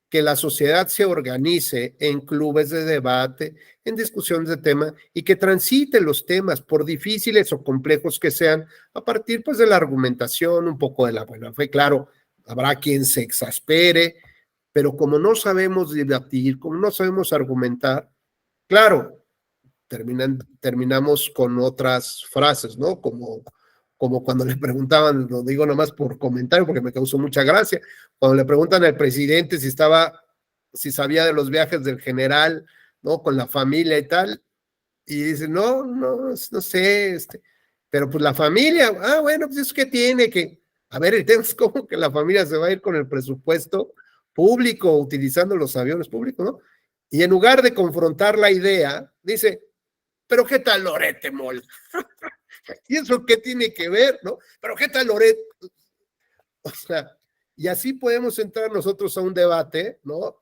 que la sociedad se organice en clubes de debate, en discusiones de tema y que transite los temas, por difíciles o complejos que sean, a partir pues de la argumentación, un poco de la buena fe. Claro, habrá quien se exaspere, pero como no sabemos debatir, como no sabemos argumentar, claro, terminamos con otras frases, ¿no? Como cuando le preguntaban, lo digo nomás por comentario porque me causó mucha gracia, cuando le preguntan al presidente si sabía de los viajes del general, ¿no? Con la familia y tal, y dice, no sé, pero pues la familia, bueno, pues eso que tiene que, a ver, el tema es como que la familia se va a ir con el presupuesto público, utilizando los aviones públicos, ¿no? Y en lugar de confrontar la idea, dice, pero ¿qué tal Loret de Mola? ¿Y eso qué tiene que ver, no? Pero ¿qué tal Loret? O sea, y así podemos entrar nosotros a un debate, ¿no?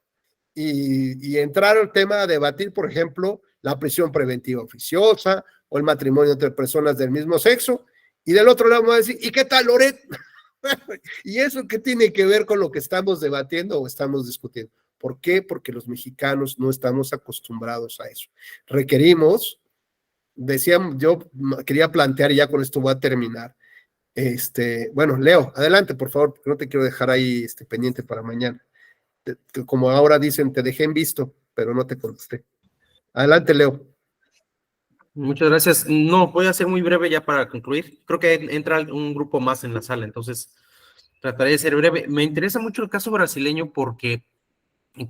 Y entrar al tema a debatir, por ejemplo, la prisión preventiva oficiosa o el matrimonio entre personas del mismo sexo, y del otro lado vamos a decir, ¿y qué tal Loret? ¿Y eso qué tiene que ver con lo que estamos debatiendo o estamos discutiendo? ¿Por qué? Porque los mexicanos no estamos acostumbrados a eso. Requerimos, yo quería plantear, y ya con esto voy a terminar. Bueno, Leo, adelante, por favor, porque no te quiero dejar ahí pendiente para mañana. Como ahora dicen, te dejé en visto, pero no te contesté. Adelante, Leo. Muchas gracias. No, voy a ser muy breve ya para concluir. Creo que entra un grupo más en la sala, entonces trataré de ser breve. Me interesa mucho el caso brasileño porque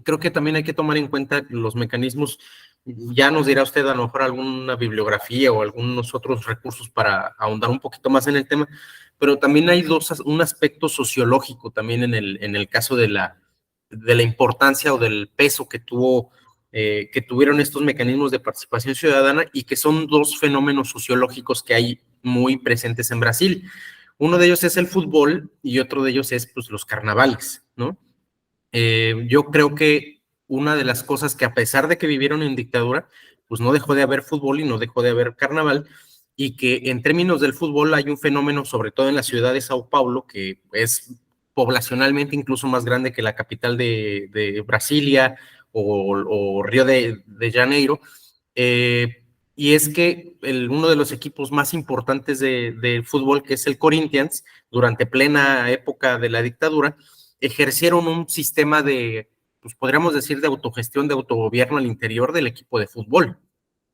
creo que también hay que tomar en cuenta los mecanismos. Ya nos dirá usted a lo mejor alguna bibliografía o algunos otros recursos para ahondar un poquito más en el tema, pero también hay un aspecto sociológico también en el caso de la importancia o del peso que tuvieron estos mecanismos de participación ciudadana y que son dos fenómenos sociológicos que hay muy presentes en Brasil. Uno de ellos es el fútbol y otro de ellos es pues los carnavales, ¿no? Yo creo que una de las cosas que a pesar de que vivieron en dictadura, pues no dejó de haber fútbol y no dejó de haber carnaval, y que en términos del fútbol hay un fenómeno, sobre todo en la ciudad de Sao Paulo, que es poblacionalmente incluso más grande que la capital de Brasilia o Río de Janeiro, y es que uno de los equipos más importantes de fútbol, que es el Corinthians, durante plena época de la dictadura, ejercieron un sistema pues podríamos decir, de autogestión, de autogobierno al interior del equipo de fútbol.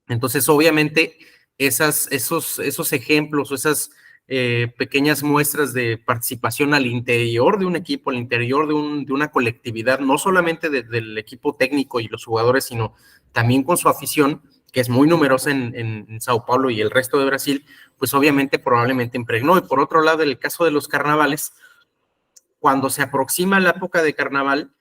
Entonces, obviamente, esos ejemplos o esas pequeñas muestras de participación al interior de un equipo, al interior de una colectividad, no solamente del equipo técnico y los jugadores, sino también con su afición, que es muy numerosa en Sao Paulo y el resto de Brasil, pues obviamente probablemente impregnó. Y por otro lado, el caso de los carnavales, cuando se aproxima la época de carnaval,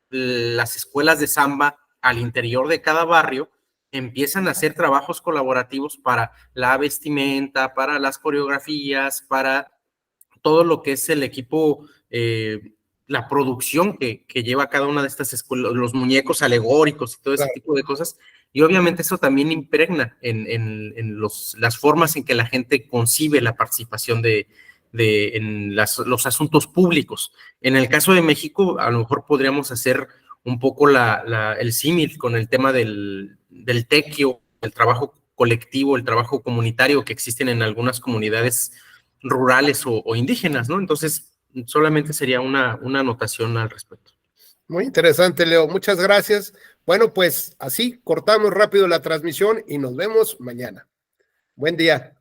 las escuelas de samba al interior de cada barrio empiezan a hacer trabajos colaborativos para la vestimenta, para las coreografías, para todo lo que es el equipo, la producción que lleva cada una de estas escuelas, los muñecos alegóricos y todo ese tipo de cosas. Y obviamente eso también impregna en las formas en que la gente concibe la participación en los asuntos públicos. En el caso de México, a lo mejor podríamos hacer un poco el símil con el tema del tequio, el trabajo colectivo, el trabajo comunitario que existen en algunas comunidades rurales o indígenas, ¿no? Entonces, solamente sería una anotación al respecto. Muy interesante, Leo. Muchas gracias. Bueno, pues así cortamos rápido la transmisión y nos vemos mañana. Buen día.